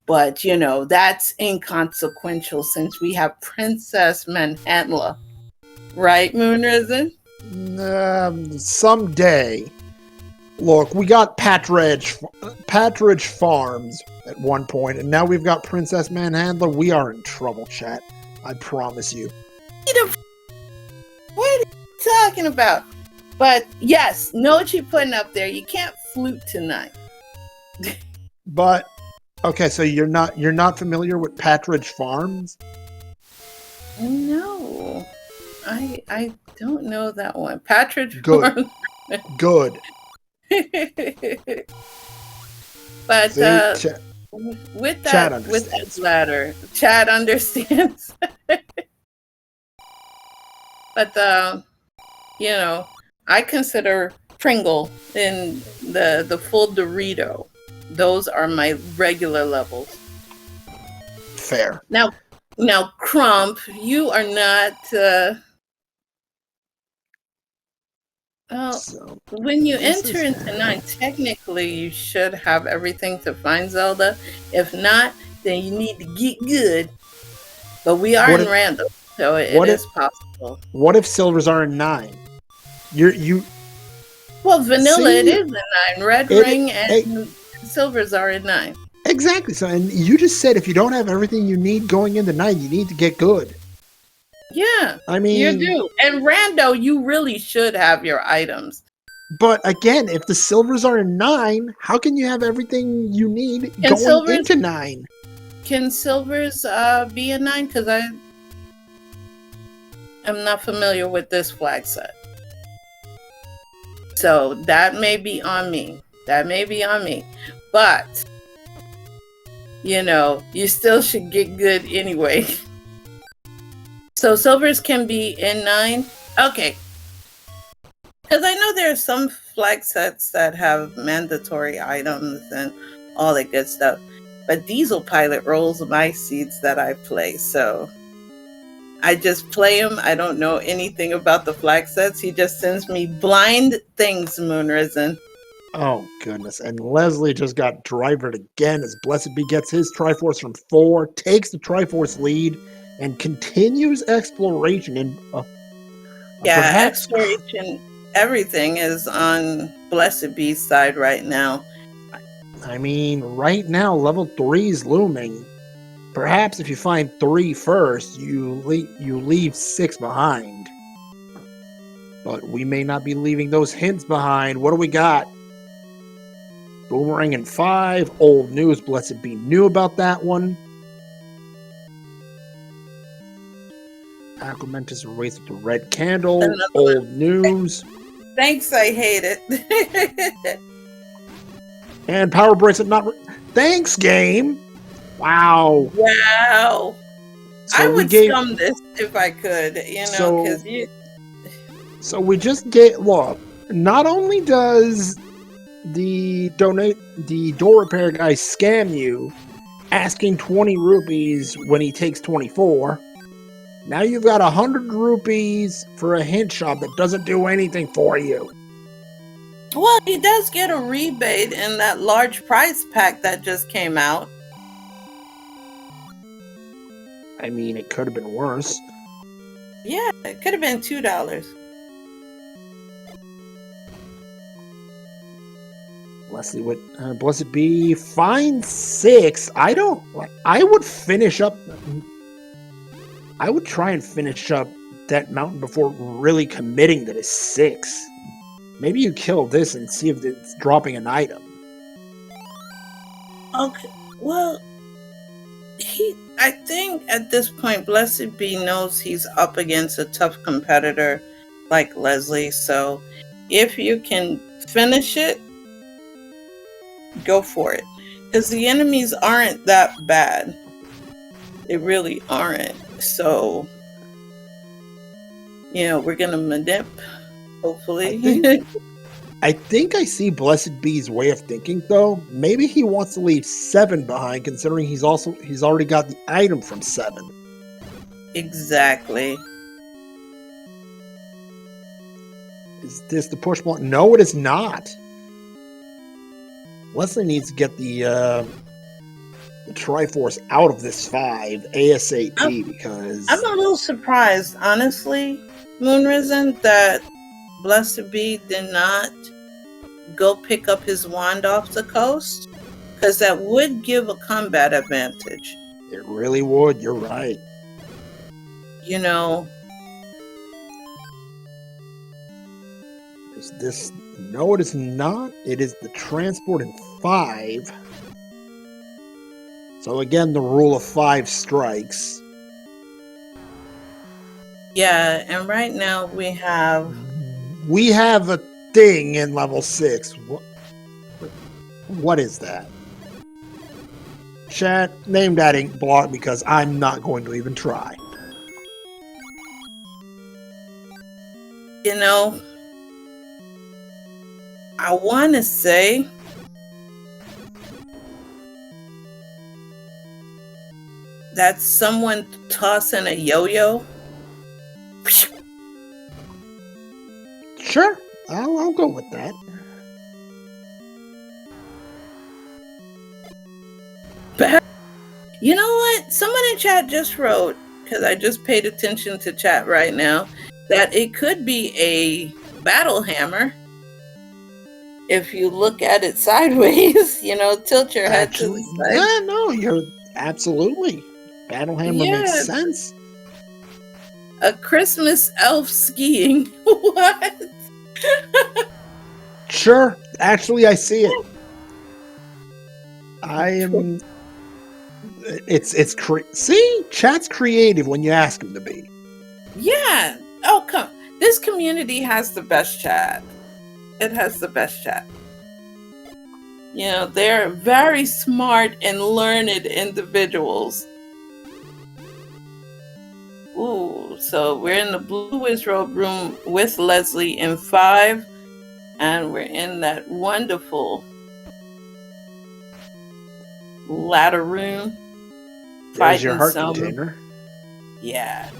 But, you know, that's inconsequential since we have Princess Manhatla. Right, Moonrisen? Someday. Look, we got Patridge Farms at one point, and now we've got Princess Manhandler. We are in trouble, chat. I promise you. What are you talking about? But yes, know what you're putting up there. You can't flute tonight. But okay, so you're not familiar with Patridge Farms? No, I don't know that one. Patridge Good. Farms. Good. But See, with that ladder, Chad understands. But you know, I consider Pringle and the full Dorito. Those are my regular levels. Fair. Now, Crump, you are not. So, when you enter into 9, technically you should have everything to find Zelda. If not, then you need to get good. But we are in random, so it is possible. What if Silvers are in 9? Well, vanilla, it is in 9. Red Ring and Silvers are in 9. Exactly. So, and you just said if you don't have everything you need going into 9, you need to get good. Yeah, I mean, you do. And Rando, you really should have your items. But again, if the Silvers are in 9, how can you have everything you need going into 9? Can Silvers be in 9? Because I am not familiar with this flag set. So that may be on me. But, you know, you still should get good anyway. So Silvers can be in 9? Okay. Because I know there are some flag sets that have mandatory items and all that good stuff. But Diesel Pilot rolls my seeds that I play, so I just play him. I don't know anything about the flag sets. He just sends me blind things, Moonrisen. Oh, goodness. And Leslie just got drivered again as BlessedBe gets his Triforce from 4, takes the Triforce lead, and continues exploration. And exploration. Everything is on BlessedBe's side right now. I mean, right now, level 3 is looming. Perhaps if you find 3 first, you leave 6 behind. But we may not be leaving those hints behind. What do we got? Boomerang in 5. Old news. BlessedBe knew about that one. Aquamentus race with the red candle. Old news. Thanks, I hate it. And power bracelet not. Thanks, game. Wow. Wow. So I would scum this if I could, because So we just get. Look, not only does the door repair guy scam you, asking 20 rupees when he takes 24. Now you've got 100 rupees for a hint shop that doesn't do anything for you. Well, he does get a rebate in that large prize pack that just came out. I mean, it could have been worse. Yeah, it could have been $2. Leslie with BlessedBe, find 6. I would finish up. I would try and finish up that mountain before really committing that it's 6. Maybe you kill this and see if it's dropping an item. Okay, well, I think at this point, BlessedBe knows he's up against a tough competitor like Leslie. So if you can finish it, go for it. Because the enemies aren't that bad. They really aren't. So, we're going to manip, hopefully. I think I see Blessed Be's way of thinking, though. Maybe he wants to leave 7 behind, considering he's already got the item from 7. Exactly. Is this the push button? No, it is not. Leslie needs to get the Triforce out of this 5 ASAP because I'm a little surprised, honestly, Moonrisen, that BlessedBe did not go pick up his wand off the coast, because that would give a combat advantage. it really would. You're right. You know, Is this? No, it is not. It is the transport in 5. So again, the rule of 5 strikes. yeah, and right now we have a thing in level 6. What is that? Chat, name that ink block because I'm not going to even try. you know, I want to say that's someone tossing a yo-yo. Sure, I'll go with that. But you know what? Someone in chat just wrote, because I just paid attention to chat right now, that it could be a battle hammer. If you look at it sideways, tilt your head to the side. Yeah, no, you're absolutely. Battle hammer makes sense. A Christmas elf skiing. What? Sure, actually, I see it. I am. See, chat's creative when you ask him to be. Yeah. Oh, come. This community has the best chat. It has the best chat. They're very smart and learned individuals. Ooh, so we're in the Blue Wizrobe room with Leslie in 5, and we're in that wonderful ladder room. There's your heart container. Yeah.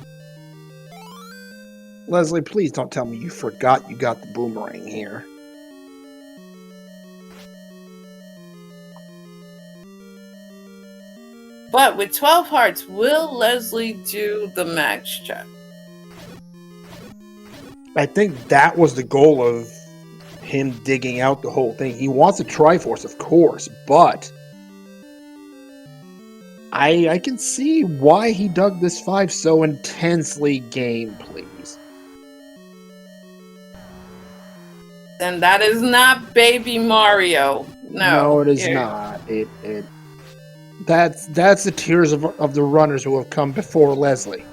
Leslie, please don't tell me you forgot you got the boomerang here. But with 12 hearts, will Leslie do the max check? I think that was the goal of him digging out the whole thing. He wants a Triforce, of course, but I can see why he dug this 5 so intensely. Game, please. Then that is not Baby Mario. No, it is not. That's the tears of the runners who have come before Leslie.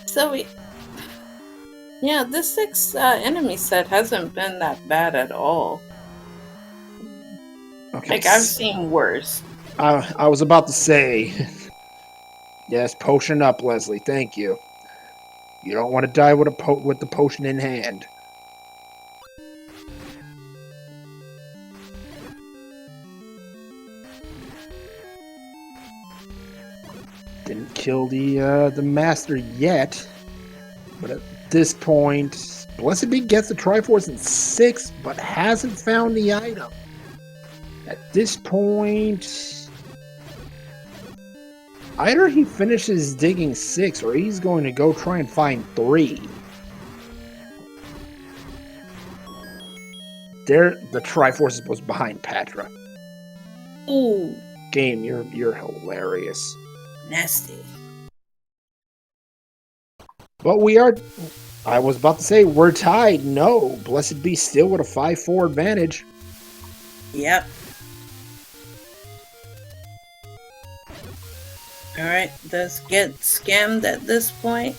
So this 6 enemy set hasn't been that bad at all. Okay. Like, I've seen worse. I was about to say, yes, potion up, Leslie. Thank you. You don't want to die with the potion in hand. Didn't kill the master yet, but at this point, BlessedBe gets the Triforce in 6, but hasn't found the item. At this point, either he finishes digging 6, or he's going to go try and find 3. There, the Triforce was behind Patra. Ooh, Game, you're hilarious. nasty. But we are. I was about to say we're tied. No, BlessedBe still with a 5-4 advantage. Yep. Alright, let's get scammed at this point.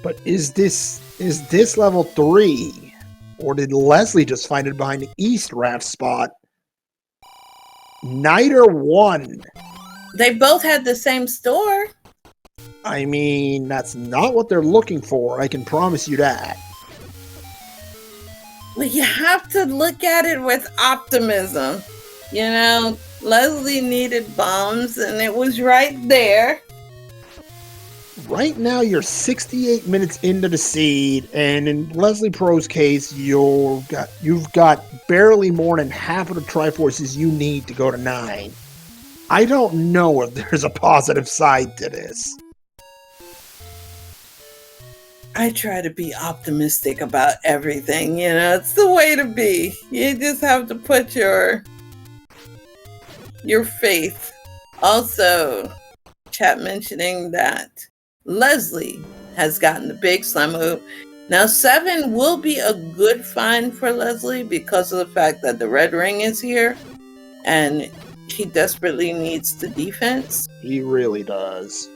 But is this level 3? Or did Leslie just find it behind the East Raft spot? Neither one. They both had the same store. I mean, that's not what they're looking for. I can promise you that. Well, you have to look at it with optimism. You know, Leslie needed bombs, and it was right there. Right now, you're 68 minutes into the seed, and in Leslie Pro's case, you've got barely more than half of the Triforces you need to go to 9. I don't know if there's a positive side to this. I try to be optimistic about everything, you know, it's the way to be. You just have to put your faith. Also, chat mentioning that Leslie has gotten the big slime move. Now 7 will be a good find for Leslie because of the fact that the red ring is here and he desperately needs the defense. He really does.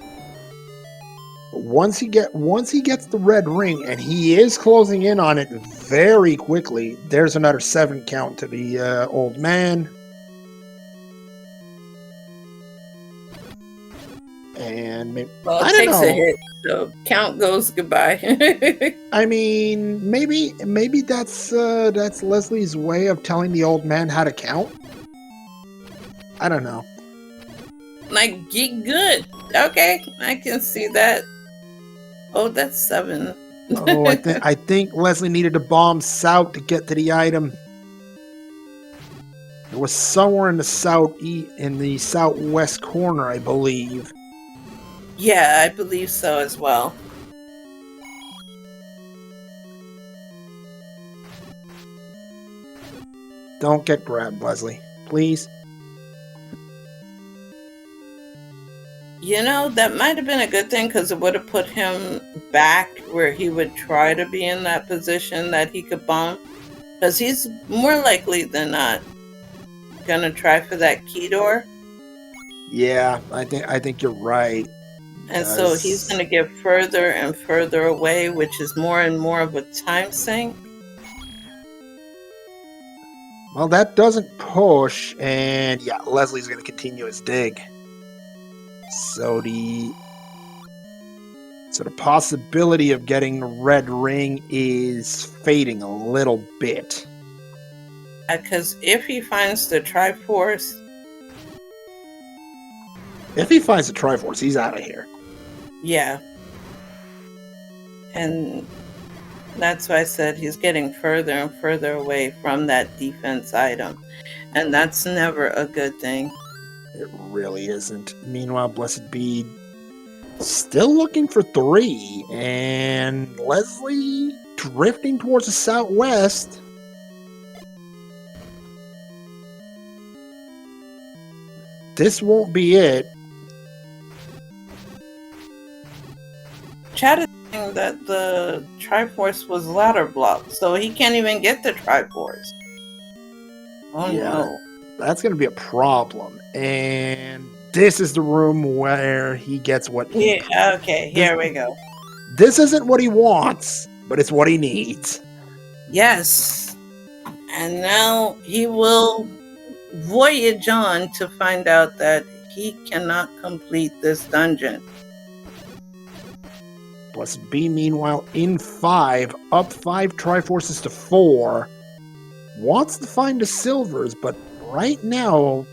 Once he gets the red ring, and he is closing in on it very quickly, there's another 7 count to the old man. And maybe, well, it I don't takes know. a hit, so count goes goodbye. I mean, maybe that's Leslie's way of telling the old man how to count. I don't know. Like, get good. Okay, I can see that. Oh, that's 7. Oh, I think Leslie needed to bomb south to get to the item. It was somewhere in the southwest corner, I believe. Yeah, I believe so as well. Don't get grabbed, Leslie. Please. You know, that might have been a good thing because it would have put him back where he would try to be in that position that he could bomb. Because he's more likely than not gonna try for that key door. Yeah, I think you're right. And so he's gonna get further and further away, which is more and more of a time sink. Well, that doesn't push, and yeah, Leslie's gonna continue his dig. So the possibility of getting the red ring is fading a little bit. Because if he finds the Triforce... If he finds the Triforce, he's out of here. Yeah. And that's why I said he's getting further and further away from that defense item. And that's never a good thing. It really isn't. Meanwhile, BlessedBe still looking for 3, and Leslie drifting towards the southwest. This won't be it. Chad is saying that the Triforce was ladder blocked, so he can't even get the Triforce. Oh yeah. No. That's going to be a problem. And this is the room where he gets what he... Yeah, okay, here we go. This isn't what he wants, but it's what he needs. Yes. And now he will voyage on to find out that he cannot complete this dungeon. BlessedBe, meanwhile, in 5, up 5 Triforces to 4. Wants to find the silvers, but right now,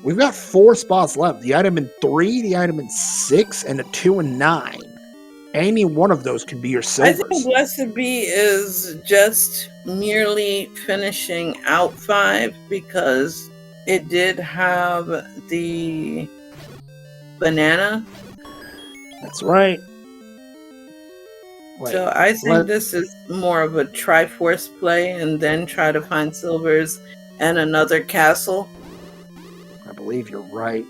we've got 4 spots left. The item in 3, the item in 6, and the 2 and 9. Any one of those can be your silvers. I think BlessedBe is just merely finishing out 5 because it did have the banana. That's right. Wait, so I think this is more of a Triforce play and then try to find silvers and another castle. I believe you're right.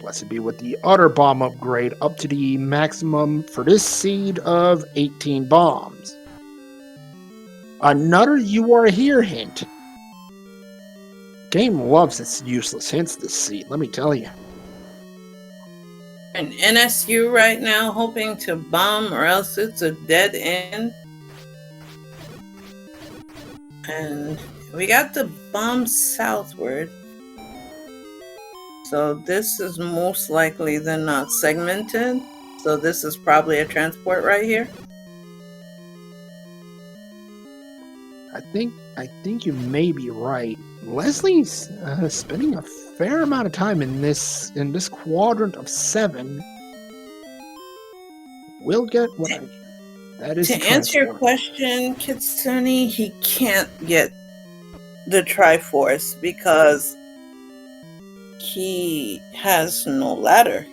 BlessedBe with the Utter Bomb upgrade up to the maximum for this seed of 18 bombs. Another You Are Here hint. Game loves its useless hints this seed, let me tell you. An NSU right now hoping to bomb or else it's a dead end. And we got the bomb southward. So this is most likely then not segmented. So this is probably a transport right here. I think you may be right. Leslie's spending a fair amount of time in this quadrant of 7. We'll get what that is. To answer your question, Kitsune, he can't get the Triforce because he has no ladder.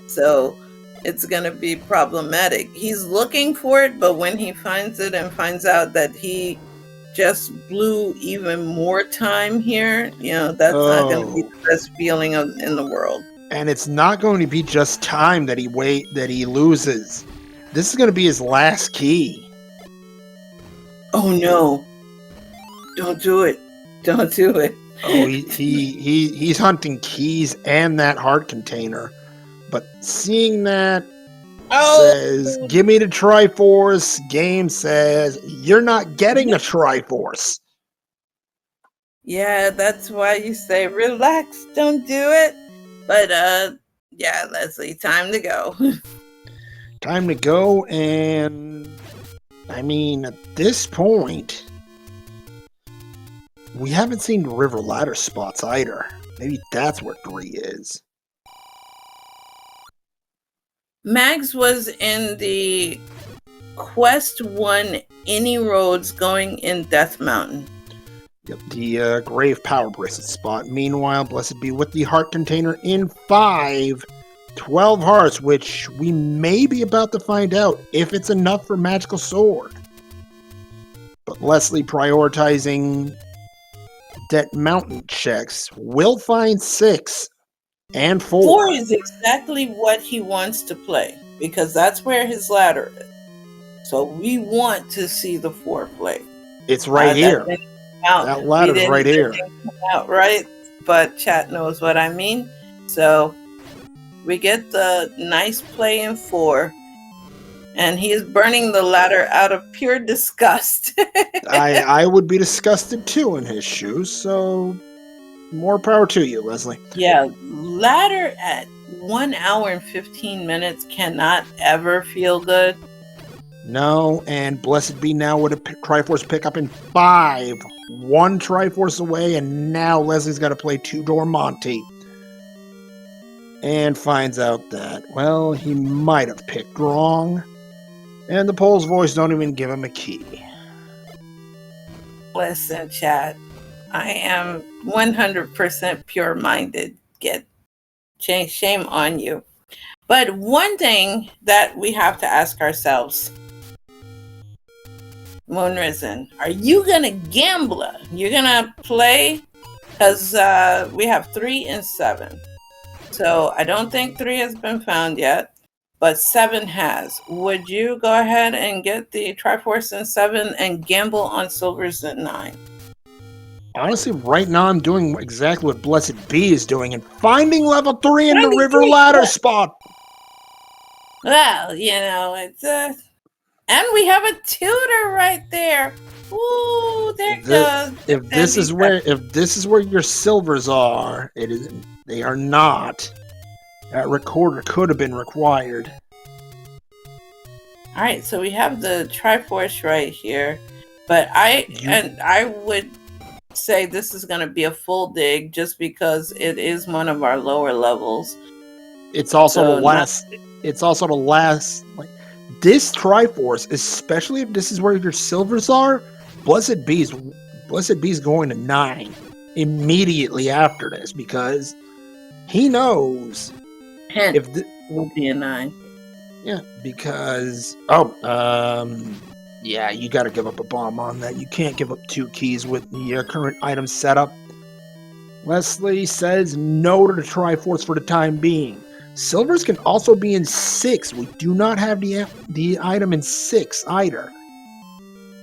So it's going to be problematic. He's looking for it, but when he finds it and finds out that he just blew even more time here, that's not going to be the best feeling in the world. And it's not going to be just time that he loses. This is going to be his last key. Oh no. Don't do it. Don't do it. Oh, he's hunting keys and that heart container. But seeing that says, give me the Triforce. Game says, you're not getting a Triforce. Yeah, that's why you say, relax, don't do it. But, yeah, Leslie, time to go. Time to go, and, I mean, at this point, we haven't seen the river ladder spots either. Maybe that's where 3 is. Mags was in the Quest 1 Any Roads going in Death Mountain. Yep, the Grave Power Bracelet spot. Meanwhile, BlessedBe with the heart container in 5. 12 hearts, which we may be about to find out if it's enough for Magical Sword. But Leslie prioritizing Death Mountain checks will find 6 and 4. 4 is exactly what he wants to play because that's where his ladder is. So we want to see the 4 play. It's right here. That ladder's right here. Out right, but chat knows what I mean. So we get the nice play in 4, and he is burning the ladder out of pure disgust. I would be disgusted too in his shoes. So more power to you, Leslie. Yeah, ladder at 1 hour and 15 minutes cannot ever feel good. No, and BlessedBe now with a Triforce pickup in 5. 1 Triforce away, and now Leslie's got to play 2 Dormonte. And finds out that, well, he might have picked wrong. And the Pole's voice don't even give him a key. Listen, chat. I am 100% pure-minded. Shame on you. But one thing that we have to ask ourselves, Moonrisen, are you gonna gamble? You're gonna play? Because we have 3 and 7. So I don't think 3 has been found yet, but 7 has. Would you go ahead and get the Triforce in 7 and gamble on Silvers at 9? Honestly, right now I'm doing exactly what BlessedBe is doing and finding level 3 in the river ladder spot. Well, it's and we have a tutor right there. Ooh, there goes. If this is where your silvers are, it is. They are not. That recorder could have been required. All right, so we have the Triforce right here, but I would say this is going to be a full dig just because it is one of our lower levels. It's also the last. It's also the last. Like this Triforce, especially if this is where your silvers are. BlessedBe's going to 9 immediately after this because he knows if will be a 9. Yeah, because yeah, you got to give up a bomb on that. You can't give up 2 keys with the current item setup. Leslie says no to the Triforce for the time being. Silvers can also be in 6. We do not have the item in 6 either.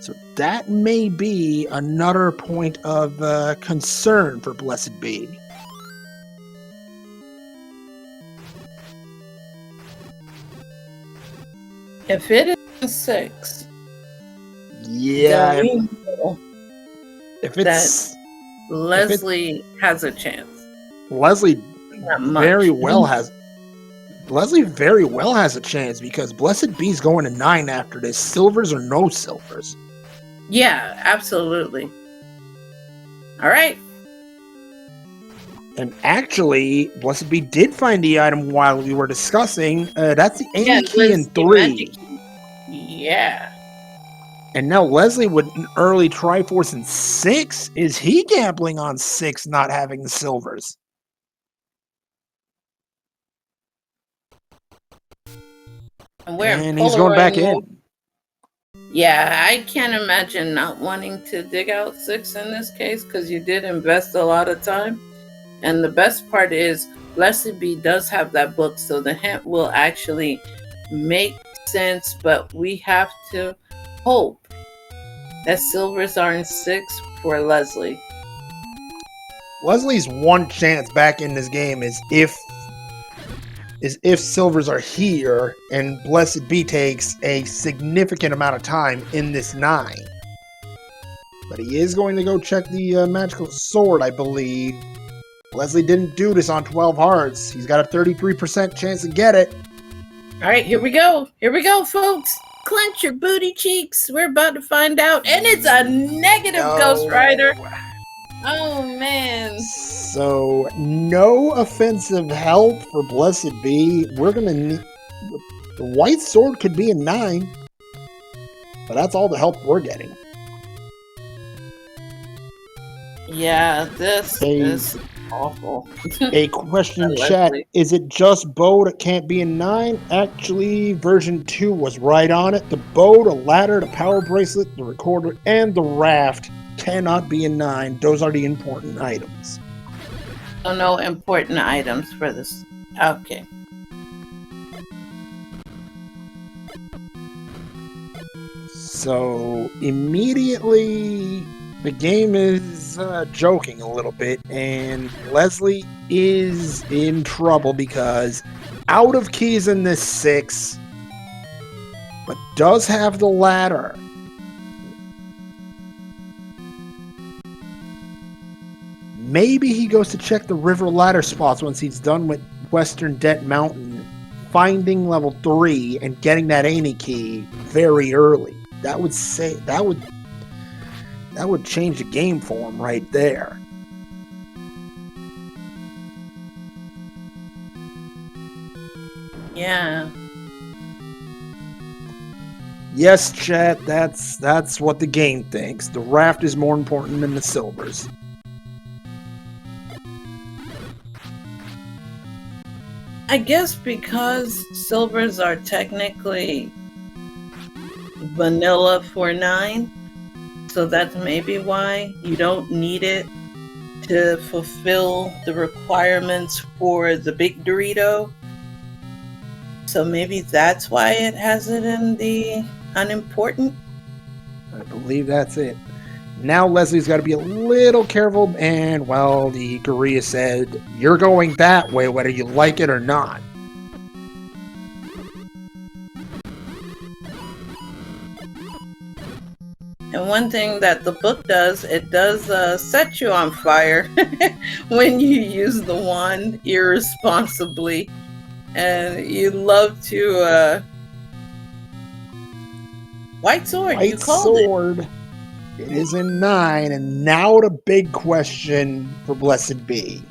So that may be another point of concern for BlessedBe. If it is 6, yeah. If it's Leslie has a chance. Leslie Not very much. well has a chance because Blessed Be's going to 9 after this. Silvers or no silvers. Yeah, absolutely. All right. And actually, Blessed Be did find the item while we were discussing. That's the Amy It key in was the 3. magic key. Yeah. And now Leslie with an early Triforce in 6. Is he gambling on 6 not having the silvers? And he's going back in. Yeah, I can't imagine not wanting to dig out 6 in this case because you did invest a lot of time. And the best part is BlessedBe does have that book, so the hint will actually make sense, but we have to hope that silvers are in 6 for Leslie. Leslie's one chance back in this game is if silvers are here and Blessed Be takes a significant amount of time in this 9. But he is going to go check the magical sword, I believe. Leslie didn't do this on 12 hearts. He's got a 33% chance to get it. All right, here we go. Here we go, folks. Clench your booty cheeks. We're about to find out. And it's a negative Ghost Rider. Oh, man. So, no offensive help for Blessed Be. We're going to need... The white sword could be a 9. But that's all the help we're getting. Yeah, this is awful. A question, chat. Is it just bow that can't be a 9? Actually, version 2 was right on it. The bow, the ladder, the power bracelet, the recorder, and the raft cannot be a 9. Those are the important items. So no important items for this. Okay. So immediately the game is joking a little bit, and Leslie is in trouble because out of keys in this 6, but does have the ladder. Maybe he goes to check the river ladder spots once he's done with Western Debt Mountain, finding level 3 and getting that Amy key very early. That would change the game for him right there. Yeah. Yes, chat, that's what the game thinks. The raft is more important than the silvers. I guess because silvers are technically vanilla for 9, so that's maybe why you don't need it to fulfill the requirements for the big Dorito. So maybe that's why it has it in the unimportant. I believe that's it. Now Leslie's got to be a little careful, and well, the gorilla said, you're going that way whether you like it or not. And one thing that the book does, it does set you on fire when you use the wand irresponsibly. And you love to... White sword, you called it. It is in 9, and now the big question for Blessed Be.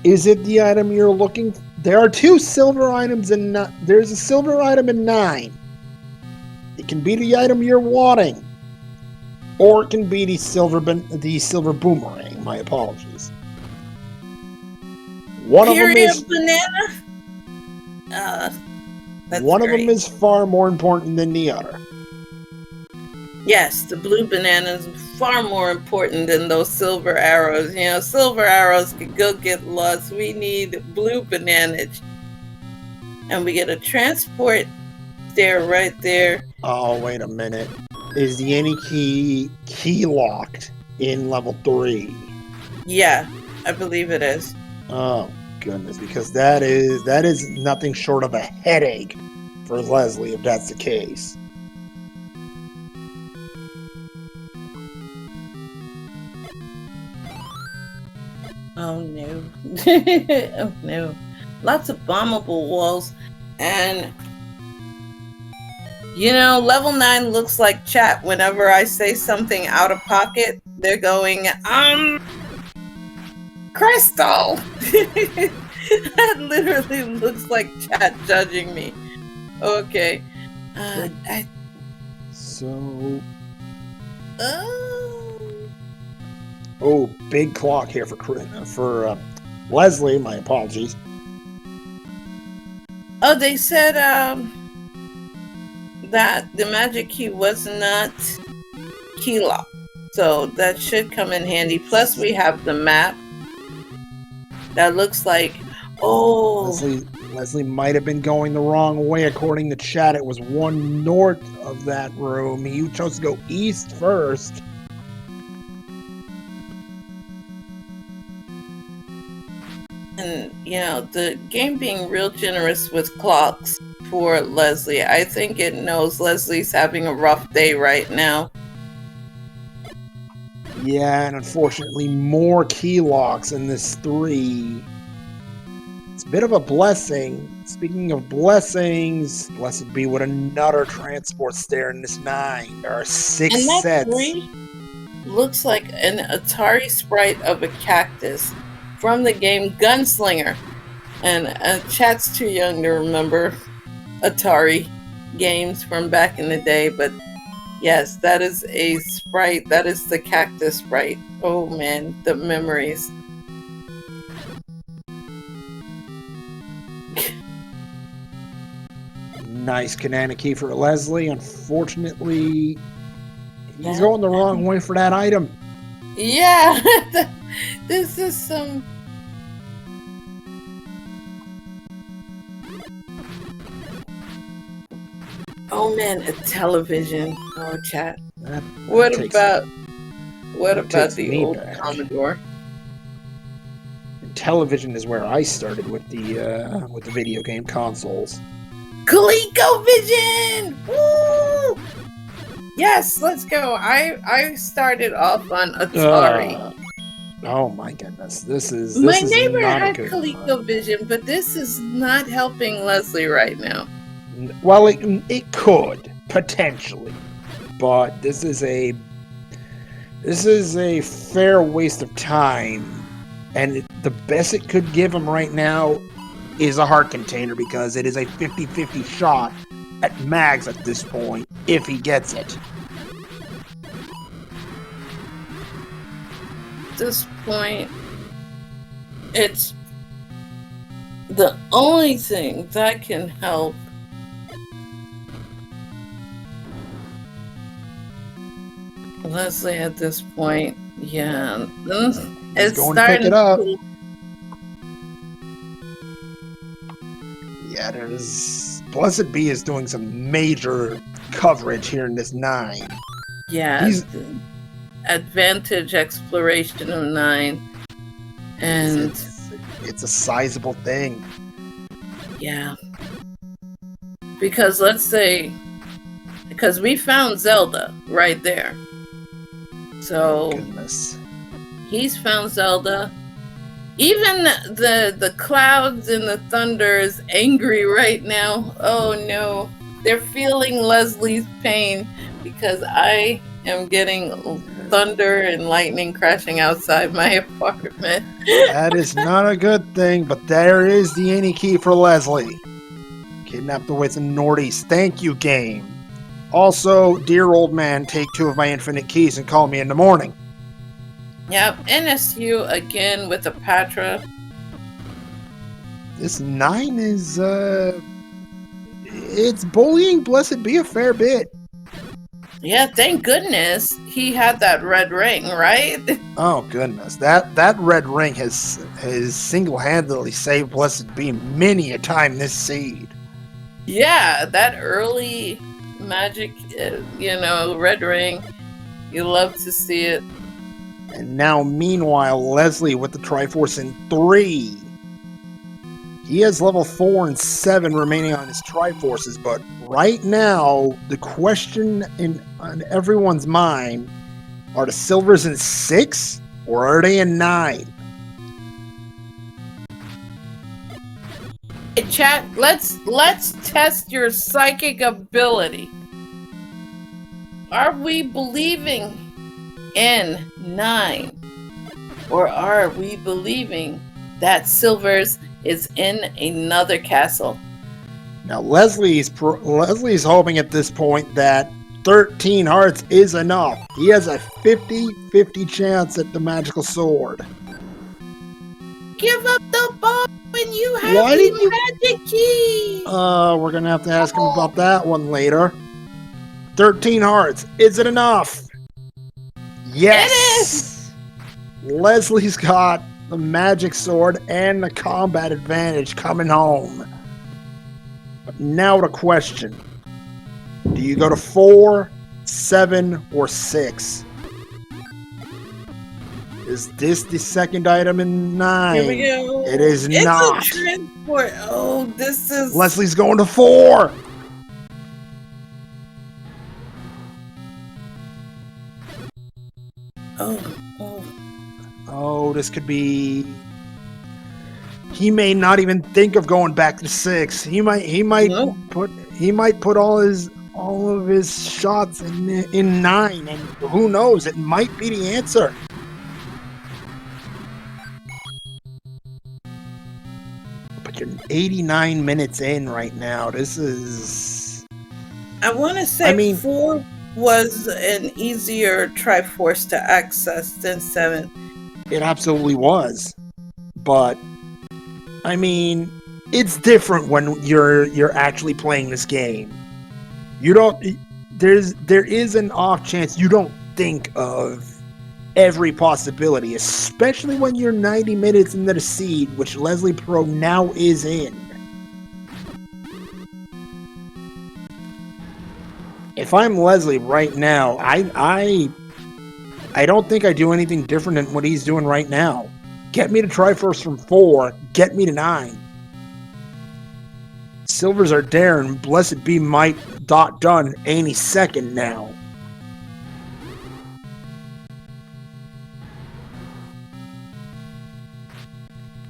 Is it the item you're looking for? There are 2 silver items in... There's a silver item in 9. It can be the item you're wanting. Or it can be the silver boomerang. My apologies. One of them is... banana? One of them is far more important than the other. Yes, the blue banana is far more important than those silver arrows. You know, silver arrows could go get lost. We need blue bananas. And we get a transport there right there. Oh, wait a minute. Is the any key locked in level 3? Yeah, I believe it is. Oh, goodness, because that is nothing short of a headache for Leslie if that's the case. Oh no. Oh no. Lots of bombable walls. And level 9 looks like chat. Whenever I say something out of pocket, they're going, Crystal! That literally looks like chat judging me. Okay. So... Oh, big clock here for Leslie. My apologies. Oh, they said that the magic key was not key lock, so that should come in handy. Plus, we have the map that looks like. Oh, Leslie might have been going the wrong way. According to chat, it was one north of that room. You chose to go east first. And, the game being real generous with clocks for Leslie. I think it knows Leslie's having a rough day right now. Yeah, and unfortunately, more key locks in this 3. It's a bit of a blessing. Speaking of blessings, BlessedBe with another transport stair in this 9. There are 6 and that sets. 3 looks like an Atari sprite of a cactus from the game Gunslinger. And chat's too young to remember Atari games from back in the day, but yes, that is a sprite. That is the cactus sprite. Oh man, the memories. Nice Kanana key for Leslie. Unfortunately, he's going the wrong way for that item. Yeah, this is some... Oh man, a television. Oh, chat. What about the old Commodore? Television is where I started with the video game consoles. ColecoVision! Woo! Yes, let's go. I started off on Atari. Oh my goodness, this is my neighbor had ColecoVision, but this is not helping Leslie right now. Well, it could potentially, but this is a fair waste of time, and the best it could give him right now is a heart container, because it is a 50-50 shot at mags at this point if he gets it. At this point, it's the only thing that can help. Leslie at this point, yeah, it's going starting to pick it up. Yeah, there's BlessedBe is doing some major coverage here in this 9. Yeah, advantage exploration of 9, and it's a sizable thing. Yeah, because because we found Zelda right there. So goodness. He's found Zelda. Even the clouds and the thunder is angry right now. Oh no. They're feeling Leslie's pain because I am getting thunder and lightning crashing outside my apartment. That is not a good thing, but there is the any key for Leslie. Kidnap the wits in Northeast. Thank you, game. Also, dear old man, take 2 of my infinite keys and call me in the morning. Yep, NSU again with a Patra. This 9 is, it's bullying BlessedBe a fair bit. Yeah, thank goodness he had that red ring, right? Oh goodness, that red ring has single-handedly saved BlessedBe many a time this seed. Yeah, that early magic, red ring. You love to see it. And now, meanwhile, Leslie with the Triforce in 3. He has level 4 and 7 remaining on his Triforces, but right now, the question on everyone's mind, are the silvers in 6 or are they in 9? Chat, let's test your psychic ability. Are we believing in 9? Or are we believing that Silvers is in another castle? Now, Leslie's hoping at this point that 13 hearts is enough. He has a 50-50 chance at the magical sword. Give up the ball when you have magic key! We're going to have to ask him about that one later. 13 hearts. Is it enough? Yes! It is! Leslie's got the magic sword and the combat advantage coming home. But now the question. Do you go to 4, 7, or 6? Is this the second item in 9? Here we go. It is not. It's a transport. Oh, this is... Leslie's going to 4. Oh, this could be... He may not even think of going back to 6. He might put all of his shots in 9, and who knows? It might be the answer. But you're 89 minutes in right now. This is... I want to say 4 was an easier Triforce to access than 7. It absolutely was. But, I mean, it's different when you're actually playing this game. You don't... There is an off chance you don't think of every possibility, especially when you're 90 minutes into the seed, which Leslie Pro now is in. If I'm Leslie right now, I don't think I do anything different than what he's doing right now. Get me to Triforce from 4, get me to 9. Silvers are there, and BlessedBe might done any second now.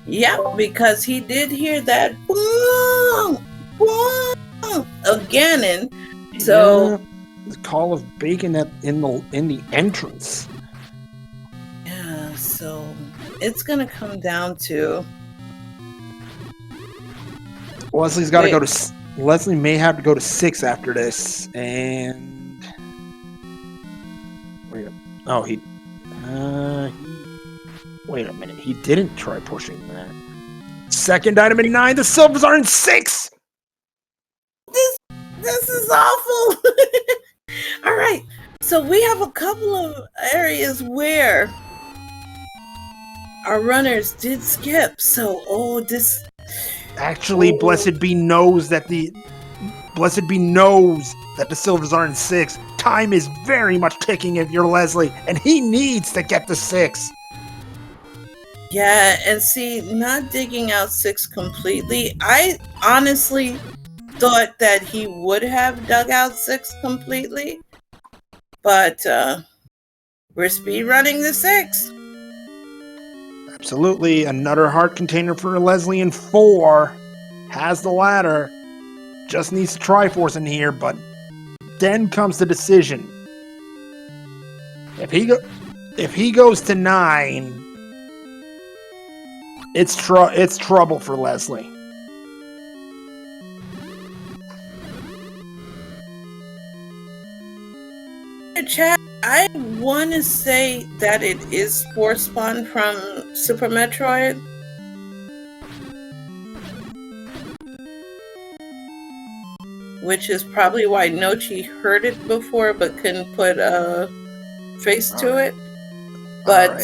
Yeah, because he did hear that boom, boom of Ganon. So the call of bacon in the entrance. Yeah, so it's gonna come down to Leslie's got to go to. Leslie may have to go to 6 after this, and wait a minute. He didn't try pushing that. Second item in 9. The Silvers are in 6. This is awful. All right, so we have a couple of areas where our runners did skip. So, this. Actually, BlessedBe knows that the Silvers are in 6. Time is very much ticking if you're Leslie, and he needs to get to 6. Yeah, and see, not digging out 6 completely. I honestly thought that he would have dug out 6 completely, but we're speed running the 6. Absolutely, another heart container for Leslie in 4. Has the ladder. Just needs Triforce in here, but then comes the decision. If he goes to 9, it's trouble for Leslie. Chat, I want to say that it is Spore Spawn from Super Metroid. Which is probably why Nochi heard it before but couldn't put a face to it. But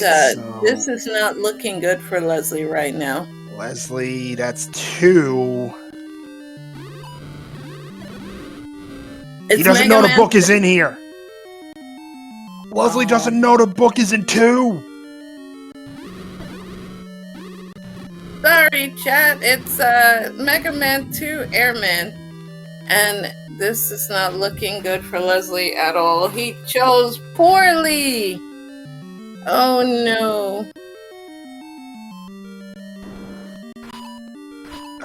this is not looking good for Leslie right now. Leslie, that's 2. He doesn't know the book is in here. Leslie doesn't know the book is in 2. Sorry, chat. It's Mega Man 2 Airman. And this is not looking good for Leslie at all. He chose poorly. Oh no.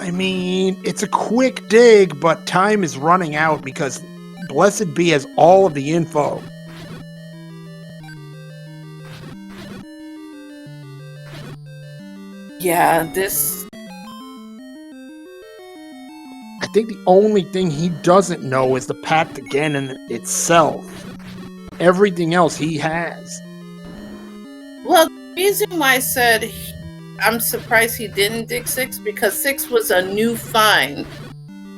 I mean, it's a quick dig, but time is running out because BlessedBe has all of the info. Yeah, this... I think the only thing he doesn't know is the path to Ganon itself. Everything else he has. Well, the reason why I said I'm surprised he didn't dig 6, because 6 was a new find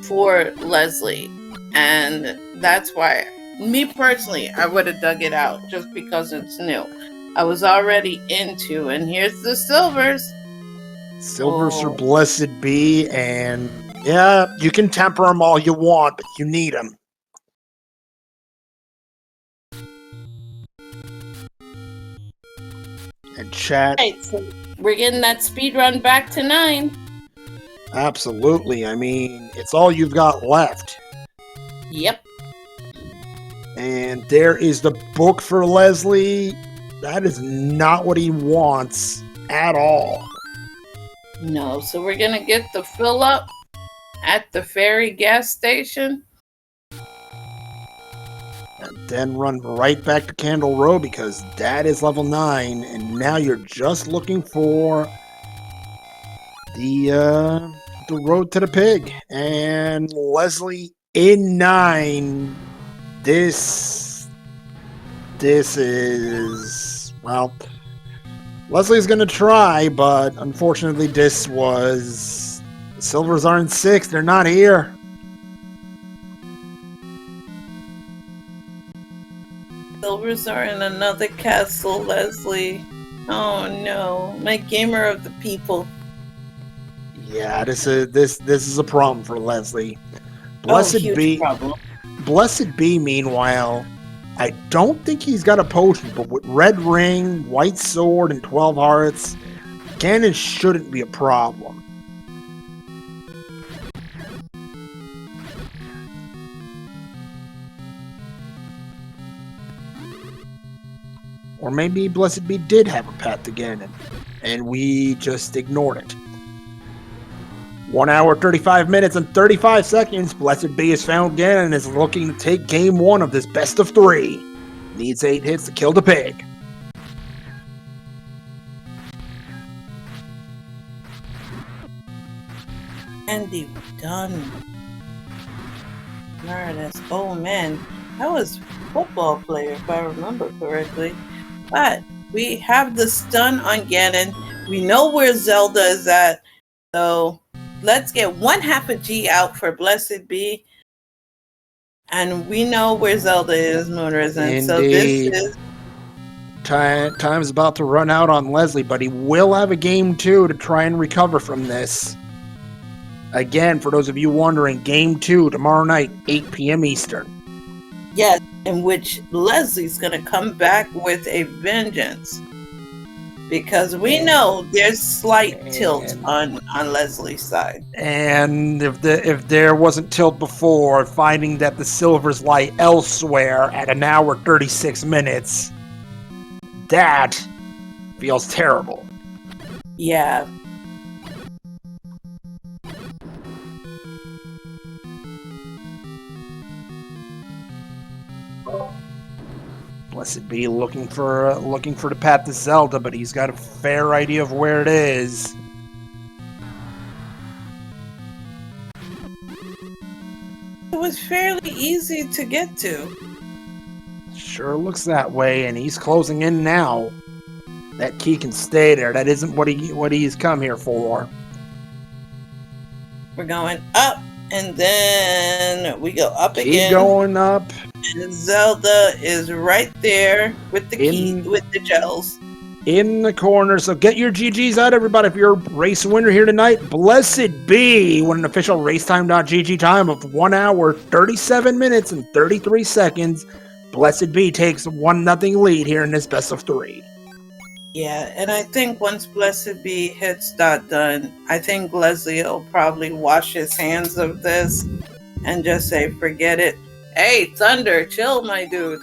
for Leslie. And that's why, me personally, I would have dug it out just because it's new. I was already into, and here's the silvers. Silvers are BlessedBe, and yeah, you can temper them all you want, but you need them. And chat. Right, so we're getting that speed run back to 9. Absolutely. I mean, it's all you've got left. Yep. And there is the book for Leslie. That is not what he wants at all. No, so we're gonna get the fill up at the ferry gas station. And then run right back to Candle Row because that is level 9. And now you're just looking for the road to the pig. And Leslie in 9. This is, well, Leslie's gonna try, but unfortunately this was, the silvers are in 6, they're not here. Silvers are in another castle, Leslie. Oh no, my gamer of the people. Yeah, this is a problem for Leslie. BlessedBe, meanwhile, I don't think he's got a potion, but with red ring, white sword, and 12 hearts, Ganon shouldn't be a problem. Or maybe BlessedBe did have a path to Ganon, and we just ignored it. 1 hour, 35 minutes, and 35 seconds. BlessedBe has found Ganon and is looking to take game 1 of this best of 3. Needs 8 hits to kill the pig. Andy done. Meredith. Oh man, that was football player if I remember correctly. But we have the stun on Ganon. We know where Zelda is at, so let's get 1/2 a G out for BlessedBe. And we know where Zelda is, Moonrisen. So this is... Time's about to run out on Leslie, but he will have a game 2 to try and recover from this. Again, for those of you wondering, game 2 tomorrow night, 8 p.m. Eastern. Yes, in which Leslie's going to come back with a vengeance. Because we know there's slight tilt on Leslie's side. And if there wasn't tilt before, finding that the silvers lie elsewhere at 1 hour 36 minutes, that feels terrible. Yeah. BlessedBe looking for the path to Zelda, but he's got a fair idea of where it is. It was fairly easy to get to. Sure looks that way, and he's closing in now. That key can stay there. That isn't what he's come here for. We're going up, and then we go up again. Keep going up. And Zelda is right there with the key, with the gels. In the corner. So get your GGs out, everybody. If you're a race winner here tonight, BlessedBe with an official racetime.gg time of 1 hour, 37 minutes, and 33 seconds. BlessedBe takes 1-0 lead here in this best of 3. Yeah, and I think once BlessedBe hits that done, I think Leslie will probably wash his hands of this and just say, forget it. Hey, Thunder, chill, my dude.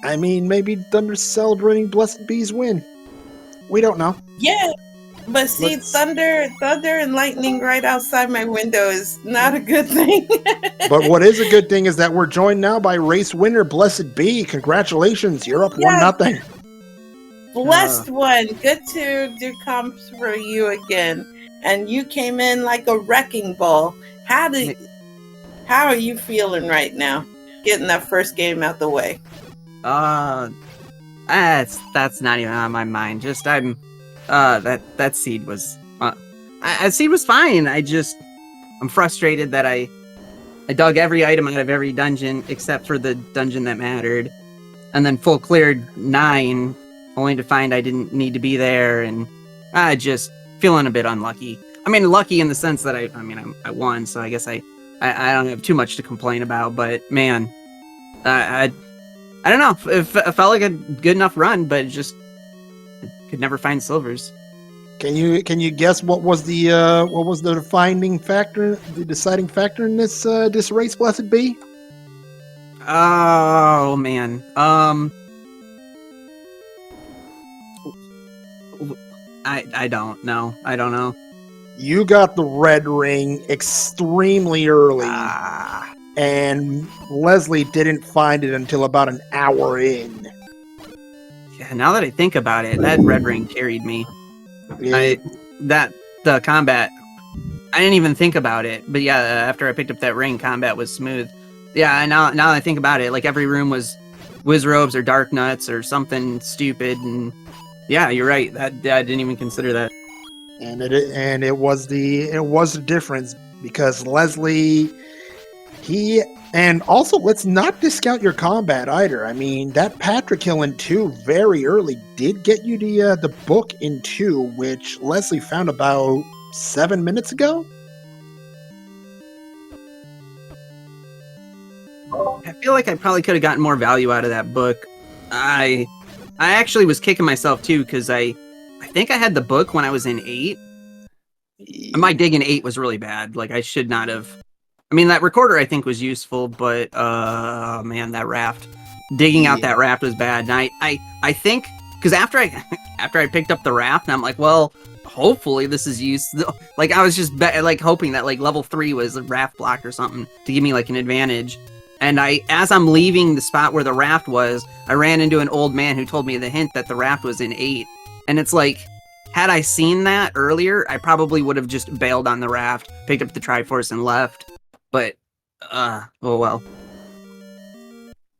I mean, maybe Thunder's celebrating BlessedBe's win. We don't know. Yeah, But see, thunder and lightning right outside my window is not a good thing. But what is a good thing is that we're joined now by race winner BlessedBe. Congratulations, you're up 1-0. Blessed one. Good to do comps for you again. And you came in like a wrecking ball. How are you feeling right now? Getting that first game out the way. That's not even on my mind. Just that seed was seed was fine. I'm frustrated that I dug every item out of every dungeon except for the dungeon that mattered, and then full cleared 9 only to find I didn't need to be there, and I just feeling a bit unlucky. I mean, lucky in the sense that I won, so I guess I don't have too much to complain about. But man, I don't know. It felt like a good enough run, but just could never find silvers. Can you guess what was the deciding factor in this race, BlessedBe? Oh man. I don't know. I don't know. You got the red ring extremely early, and Leslie didn't find it until about an hour in. Yeah, now that I think about it, that red ring carried me. Yeah. The combat, I didn't even think about it. But yeah, after I picked up that ring, combat was smooth. Yeah, now that I think about it, like every room was whiz robes or dark nuts or something stupid, and yeah, you're right. I didn't even consider that. And it was the difference because Leslie, and also let's not discount your combat either. I mean, that Patrick Hill in 2 very early did get you the book in 2, which Leslie found about 7 minutes ago. I feel like I probably could have gotten more value out of that book. I actually was kicking myself too because I think I had the book when I was in 8. My dig in 8 was really bad. Like I should not have. I mean, that recorder I think was useful, but man, that raft, digging out that raft was bad. And I think because after I picked up the raft, and I'm like, well, hopefully this is useful. Like I was just hoping that like level 3 was a raft block or something to give me like an advantage. And as I'm leaving the spot where the raft was, I ran into an old man who told me the hint that the raft was in 8. And it's like, had I seen that earlier, I probably would have just bailed on the raft, picked up the Triforce, and left. But, oh well.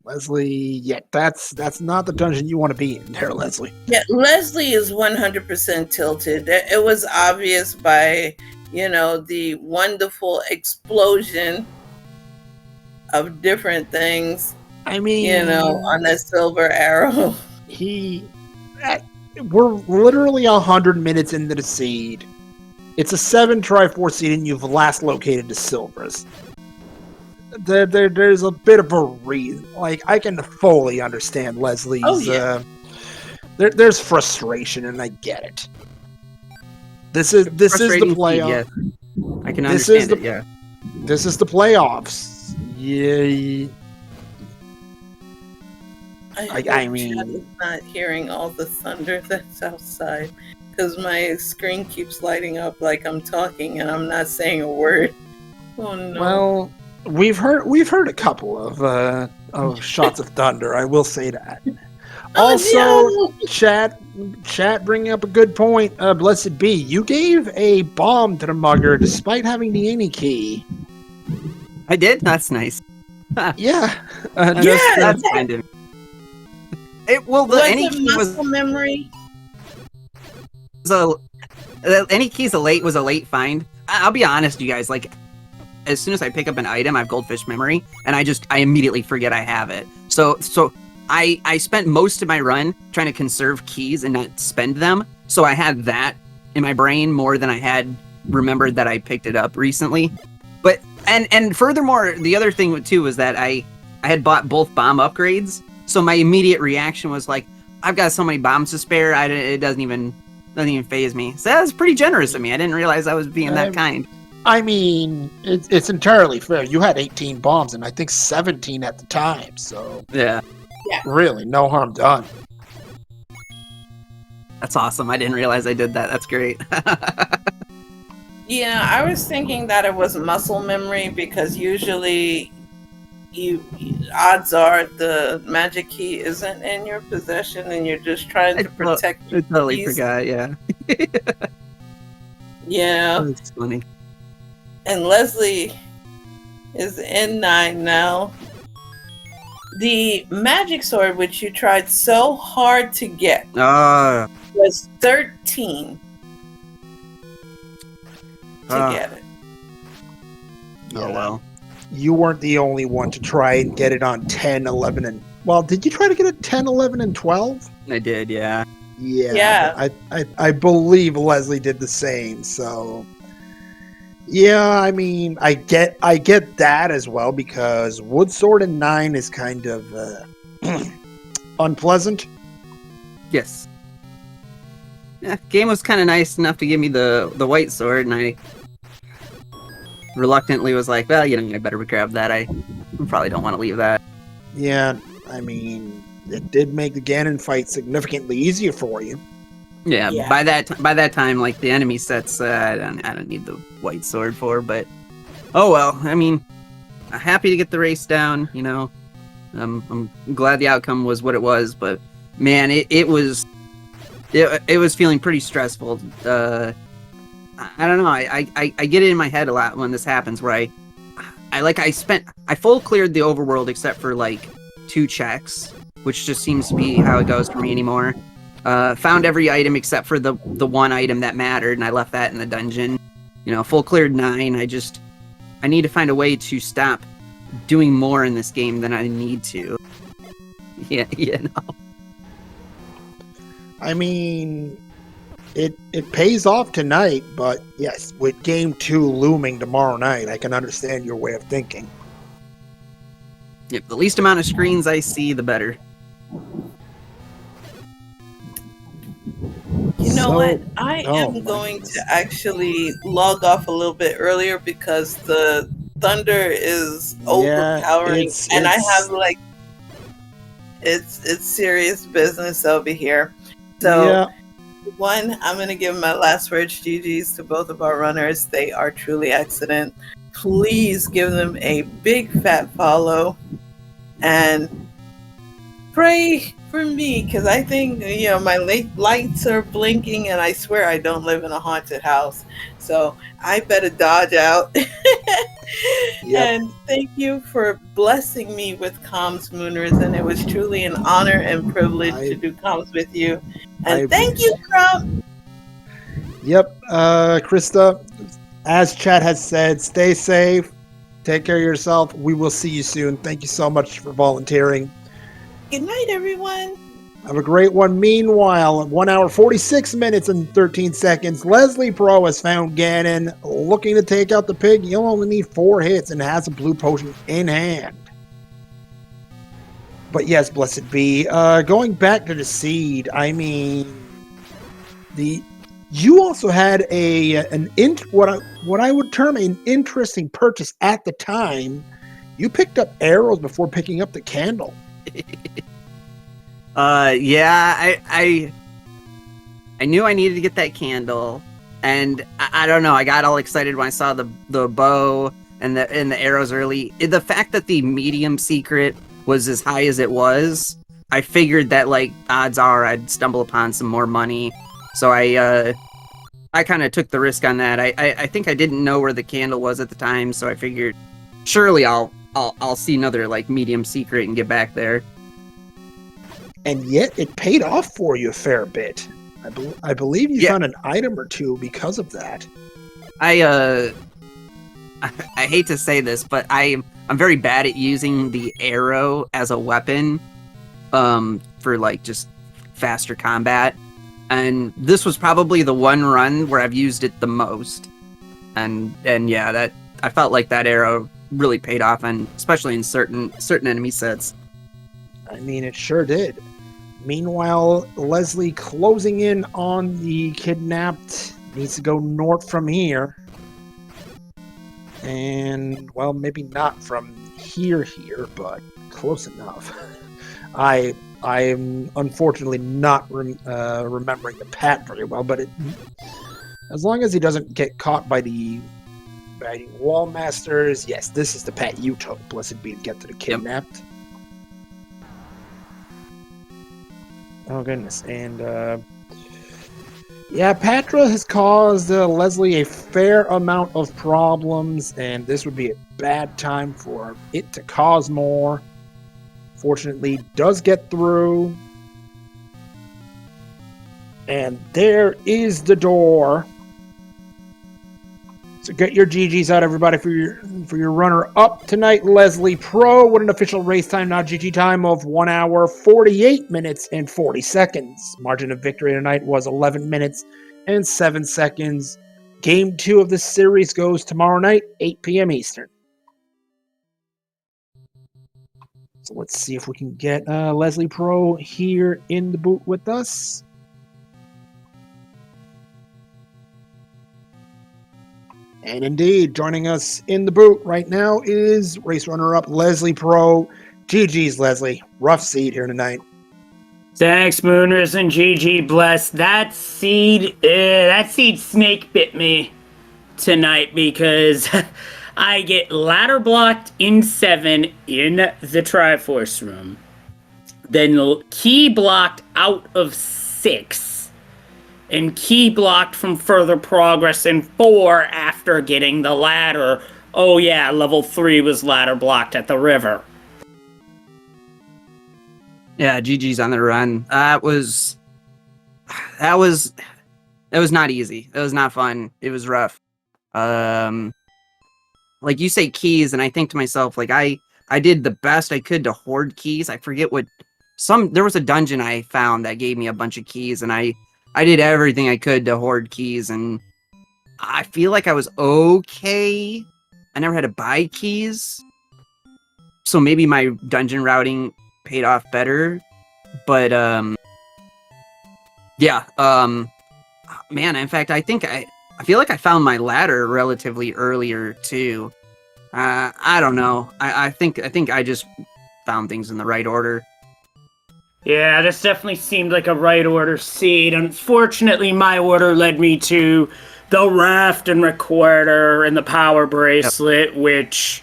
Leslie, yeah, that's not the dungeon you want to be in there, Leslie. Yeah, Leslie is 100% tilted. It was obvious by, the wonderful explosion of different things. I mean, on that silver arrow. We're literally 100 minutes into the seed. It's a 7 Triforce seed, and you've last located the silvers. There's a bit of a reason. Like, I can fully understand Leslie's. Oh, yeah. There's frustration, and I get it. This is the playoff. Yeah. I can understand it. Yeah. This is the playoffs. Yeah. I mean, not hearing all the thunder that's outside because my screen keeps lighting up like I'm talking and I'm not saying a word. Oh no. Well, we've heard a couple of shots of thunder. I will say that. Also, no. chat bringing up a good point. BlessedBe, you gave a bomb to the mugger despite having the any key. I did. That's nice. Yeah. That's kind of. The any key was memory. Any keys was a late find. I'll be honest, you guys. Like, as soon as I pick up an item, I have goldfish memory, and I immediately forget I have it. So I spent most of my run trying to conserve keys and not spend them. So I had that in my brain more than I had remembered that I picked it up recently. But and furthermore, the other thing too was that I had bought both bomb upgrades. So my immediate reaction was like, I've got so many bombs to spare, it doesn't even faze me. So that was pretty generous of me. I didn't realize I was being that kind. I mean, it's entirely fair. You had 18 bombs, and I think 17 at the time. So yeah, really, no harm done. That's awesome. I didn't realize I did that. That's great. Yeah, I was thinking that it was muscle memory because usually odds are the magic key isn't in your possession and you're just trying to protect I your totally keys. forgot, yeah. Yeah. That's funny. And Leslie is in 9 now. The magic sword, which you tried so hard to get, was 13 to get it. Oh, well. You weren't the only one to try and get it on 10, 11, and... Well, did you try to get it 10, 11, and 12? I did, yeah. Yeah. I believe Leslie did the same, so... Yeah, I mean, I get that as well, because Wood Sword in 9 is kind of unpleasant. Yes. Yeah, game was kind of nice enough to give me the white sword, and I reluctantly was like, well, you know, I better grab that. I probably don't want to leave that. Yeah, I mean, it did make the Ganon fight significantly easier for you. Yeah, Yeah. by that time, like, the enemy sets, I don't need the white sword for, but oh well. I mean, I'm happy to get the race down. You know, I'm glad the outcome was what it was, but man, it was feeling pretty stressful. I don't know. I get it in my head a lot when this happens, where I full cleared the overworld except for like 2 checks, which just seems to be how it goes for me anymore. Found every item except for the one item that mattered, and I left that in the dungeon. You know, full cleared 9. I need to find a way to stop doing more in this game than I need to. Yeah, you know. I mean, it pays off tonight, but yes, with Game 2 looming tomorrow night, I can understand your way of thinking. Yep, the least amount of screens I see, the better. You know So- what? I Oh, am my going goodness. to actually log off a little bit earlier because the thunder is overpowering, and I have like it's serious business over here. So yeah, one, I'm gonna give my last words, GGs, to both of our runners. They are truly excellent. Please give them a big fat follow and pray for me, because I think, you know, my lights are blinking and I swear I don't live in a haunted house, so I better dodge out. Yep. And thank you for blessing me with comms, Mooners, and it was truly an honor and privilege to do comms with you. And thank you, Crump. Yep, Krista, as Chad has said, stay safe, take care of yourself. We will see you soon. Thank you so much for volunteering. Good night, everyone. Have a great one. Meanwhile, at 1 hour, 46 minutes and 13 seconds, Leslie Pro has found Ganon looking to take out the pig. You'll only need 4 hits and has a blue potion in hand. But yes, BlessedBe, going back to the seed, I mean, you also had what I would term an interesting purchase at the time. You picked up arrows before picking up the candle. Yeah, I knew I needed to get that candle, and I don't know, I got all excited when I saw the bow and the arrows early. The fact that the medium secret was as high as it was, I figured that, like, odds are I'd stumble upon some more money. So I kind of took the risk on that. I think I didn't know where the candle was at the time, so I figured surely I'll see another, like, medium secret and get back there. And yet it paid off for you a fair bit. I believe you found an item or 2 because of that. I hate to say this, but I'm very bad at using the arrow as a weapon for, like, just faster combat. And this was probably the one run where I've used it the most. And yeah, that I felt like that arrow really paid off, and especially in certain enemy sets. I mean, it sure did. Meanwhile, Leslie closing in on the kidnapped, needs to go north from here. And, well, maybe not from here, but close enough. I I'm unfortunately not remembering the pat very well, but as long as he doesn't get caught by the wall masters, yes, this is the pat you took, BlessedBe, to get to the kidnapped. Oh goodness, and yeah, Patra has caused Leslie a fair amount of problems, and this would be a bad time for it to cause more. Fortunately, does get through. And there is the door. So get your GGs out, everybody, for your runner-up tonight, Leslie Pro, with an official race time, now GG time, of 1 hour, 48 minutes, and 40 seconds. Margin of victory tonight was 11 minutes and 7 seconds. Game 2 of the series goes tomorrow night, 8 p.m. Eastern. So let's see if we can get Leslie Pro here in the booth with us. And indeed, joining us in the booth right now is race runner-up Leslie Pro. GG's, Leslie. Rough seed here tonight. Thanks, Mooners, and GG Bless. That seed snake bit me tonight because I get ladder blocked in 7 in the Triforce room. Then key blocked out of 6. And key blocked from further progress in 4 after getting the ladder. Oh yeah, level 3 was ladder blocked at the river. Yeah, GG's on the run. That was not easy. It was not fun. It was rough. Like you say keys, and I think to myself, like I did the best I could to hoard keys. I forget there was a dungeon I found that gave me a bunch of keys, and I did everything I could to hoard keys, and I feel like I was okay. I never had to buy keys, so maybe my dungeon routing paid off better. But yeah, man. In fact, I think I feel like I found my ladder relatively earlier too. I don't know. I think I just found things in the right order. Yeah, this definitely seemed like a right order seed. Unfortunately, my order led me to the raft and recorder and the power bracelet, which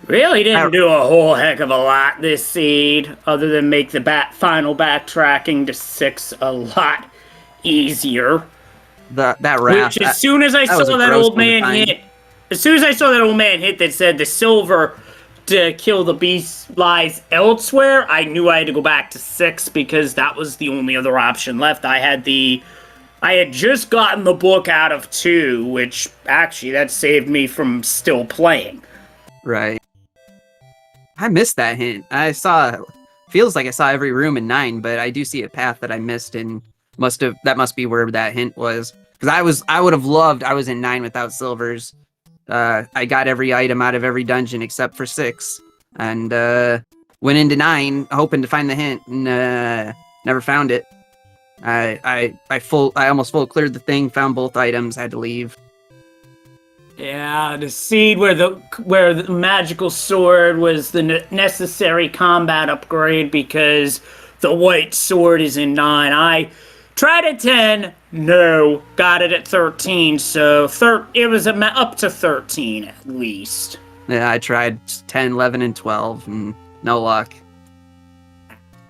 really didn't do a whole heck of a lot this seed, other than make the final backtracking to 6 a lot easier. That raft. Which, as soon as I saw that old man hit, that said the silver to kill the beast lies elsewhere, I knew I had to go back to 6 because that was the only other option left. I had just gotten the book out of 2, which actually that saved me from still playing. Right. I missed that hint. Feels like I saw every room in 9, but I do see a path that I missed, and that must be where that hint was. Because I would have loved, I was in 9 without silvers. I got every item out of every dungeon except for 6, and went into 9 hoping to find the hint, and never found it. I almost full cleared the thing, found both items, had to leave. Yeah, the seed where the magical sword was the necessary combat upgrade because the white sword is in 9. I tried at 10, no, got it at 13, so it was up to 13 at least. Yeah, I tried 10, 11, and 12, and no luck.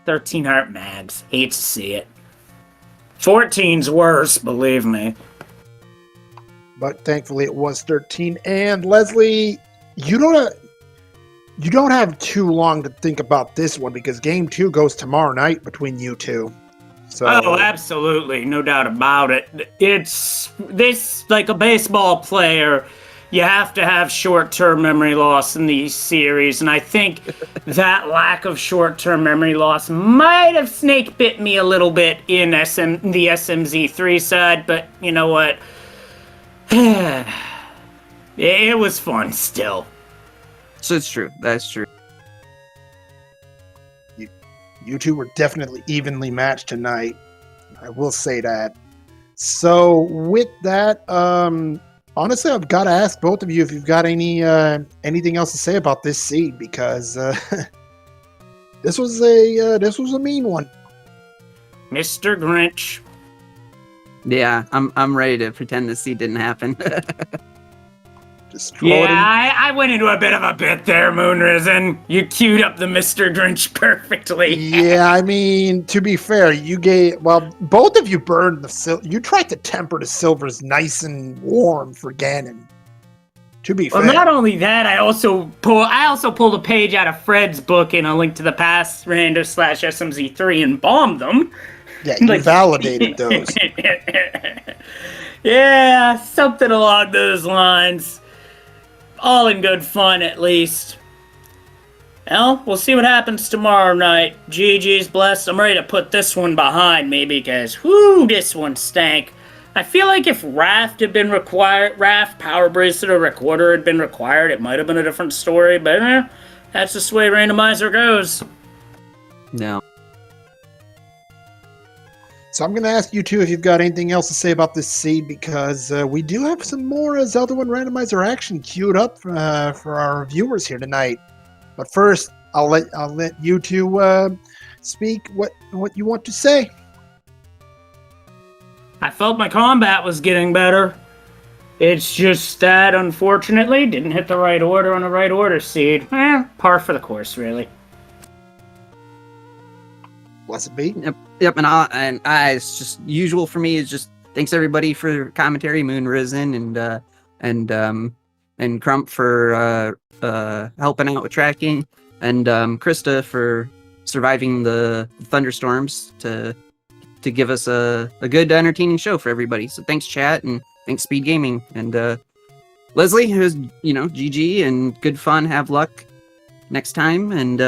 13 heart mags, hate to see it. 14's worse, believe me. But thankfully it was 13. And Leslie, you don't have too long to think about this one because game 2 goes tomorrow night between you two. So, oh, absolutely, no doubt about it. It's this, like a baseball player, you have to have short-term memory loss in these series, and I think that lack of short-term memory loss might have snake bit me a little bit in the SMZ3 side, but you know what? It was fun still. So it's true. That's true. You two were definitely evenly matched tonight. I will say that. So with that, honestly, I've got to ask both of you if you've got anything else to say about this seed, because This was a mean one. Mr. Grinch. Yeah, I'm ready to pretend this seed didn't happen. Just throw it in. Yeah, I went into a bit of a bit there, Moonrisen. You queued up the Mr. Grinch perfectly. Yeah, I mean, to be fair, both of you burned you tried to temper the silvers nice and warm for Ganon. To be Well, fair. not only that, I also pulled a page out of Fred's book in A Link to the Past, Rando/SMZ3, and bombed them. Yeah, you validated those. Yeah, something along those lines. All in good fun, at least. Well, we'll see what happens tomorrow night. GG's blessed. I'm ready to put this one behind me because, whoo, this one stank. I feel like if Raft had been required, Power Bracelet, or Recorder had been required, it might have been a different story, but that's just the way Randomizer goes. No. So I'm going to ask you two if you've got anything else to say about this seed, because we do have some more Zelda 1 Randomizer action queued up for our viewers here tonight. But first, I'll let you two speak what you want to say. I felt my combat was getting better. It's just that, unfortunately, didn't hit the right order on the right order seed. Par for the course, really. BlessedBe. Yep, and it's just usual for me. Is just thanks everybody for commentary, Moonrisen and Crump for helping out with tracking, and Krista for surviving the thunderstorms to give us a good entertaining show for everybody. So thanks chat, and thanks SpeedGaming, and Leslie, who's GG and good fun. Have luck next time, and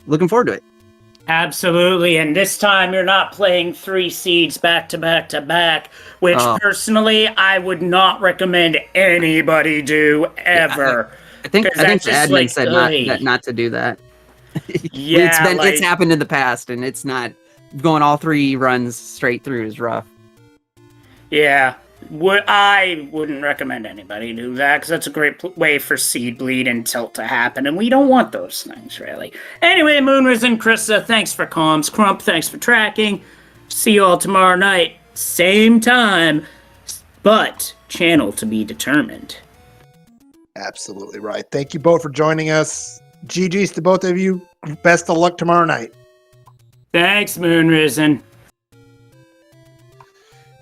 looking forward to it. Absolutely, and this time you're not playing 3 seeds back to back to back, which personally I would not recommend anybody do ever. I think the admin said not to do that. Yeah, it's happened in the past, and it's not going all 3 runs straight through is rough. Yeah. I wouldn't recommend anybody do that, because that's a great way for seed bleed and tilt to happen, and we don't want those things, really. Anyway, Moonrisen, Krista, thanks for comms. Crump, thanks for tracking. See you all tomorrow night, same time, but channel to be determined. Absolutely right. Thank you both for joining us. GG's to both of you. Best of luck tomorrow night. Thanks, Moonrisen.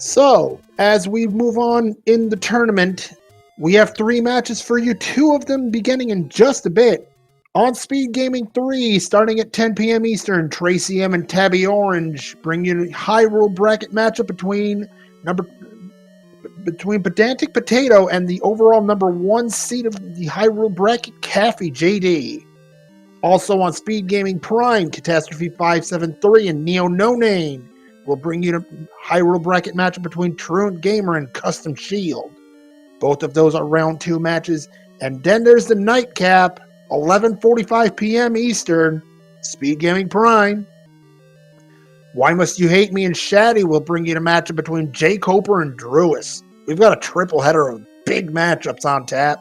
So, as we move on in the tournament, we have 3 matches for you, 2 of them beginning in just a bit. On SpeedGaming 3, starting at 10 p.m. Eastern, Tracy M and Tabby Orange bring you a Hyrule bracket matchup between Pedantic Potato and the overall number 1 seed of the Hyrule bracket, Caffey JD. Also on SpeedGaming Prime, Catastrophe 573 and Neo No Name will bring you a Hyrule bracket matchup between Truant Gamer and Custom Shield. Both of those are round 2 matches. And then there's the nightcap, 11:45 p.m. Eastern, SpeedGaming Prime. Why Must You Hate Me and Shaddy will bring you a matchup between Jay Coper and Drewis. We've got a triple header of big matchups on tap.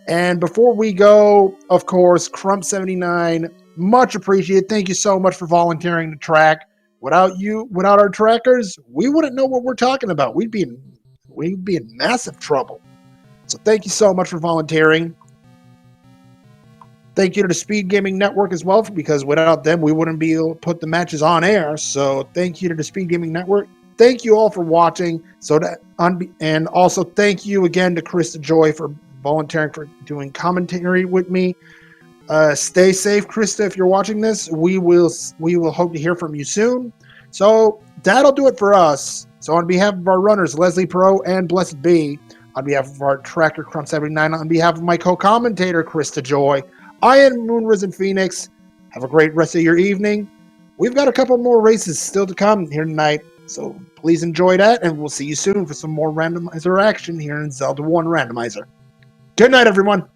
And before we go, of course, Crump79, much appreciated. Thank you so much for volunteering to track. Without our trackers, we wouldn't know what we're talking about. We'd be in massive trouble. So thank you so much for volunteering. Thank you to the Speed Gaming Network as well, because without them, we wouldn't be able to put the matches on air. So thank you to the Speed Gaming Network. Thank you all for watching. And also thank you again to Krista Joy for volunteering for doing commentary with me. Stay safe, Krista, if you're watching this. We will hope to hear from you soon. So that'll do it for us. So on behalf of our runners, Leslie Pro and BlessedBe, on behalf of our tracker, Crump79, on behalf of my co-commentator, Krista Joy, I am Moonrisen Phoenix. Have a great rest of your evening. We've got a couple more races still to come here tonight, so please enjoy that, and we'll see you soon for some more randomizer action here in Zelda 1 Randomizer. Good night, everyone.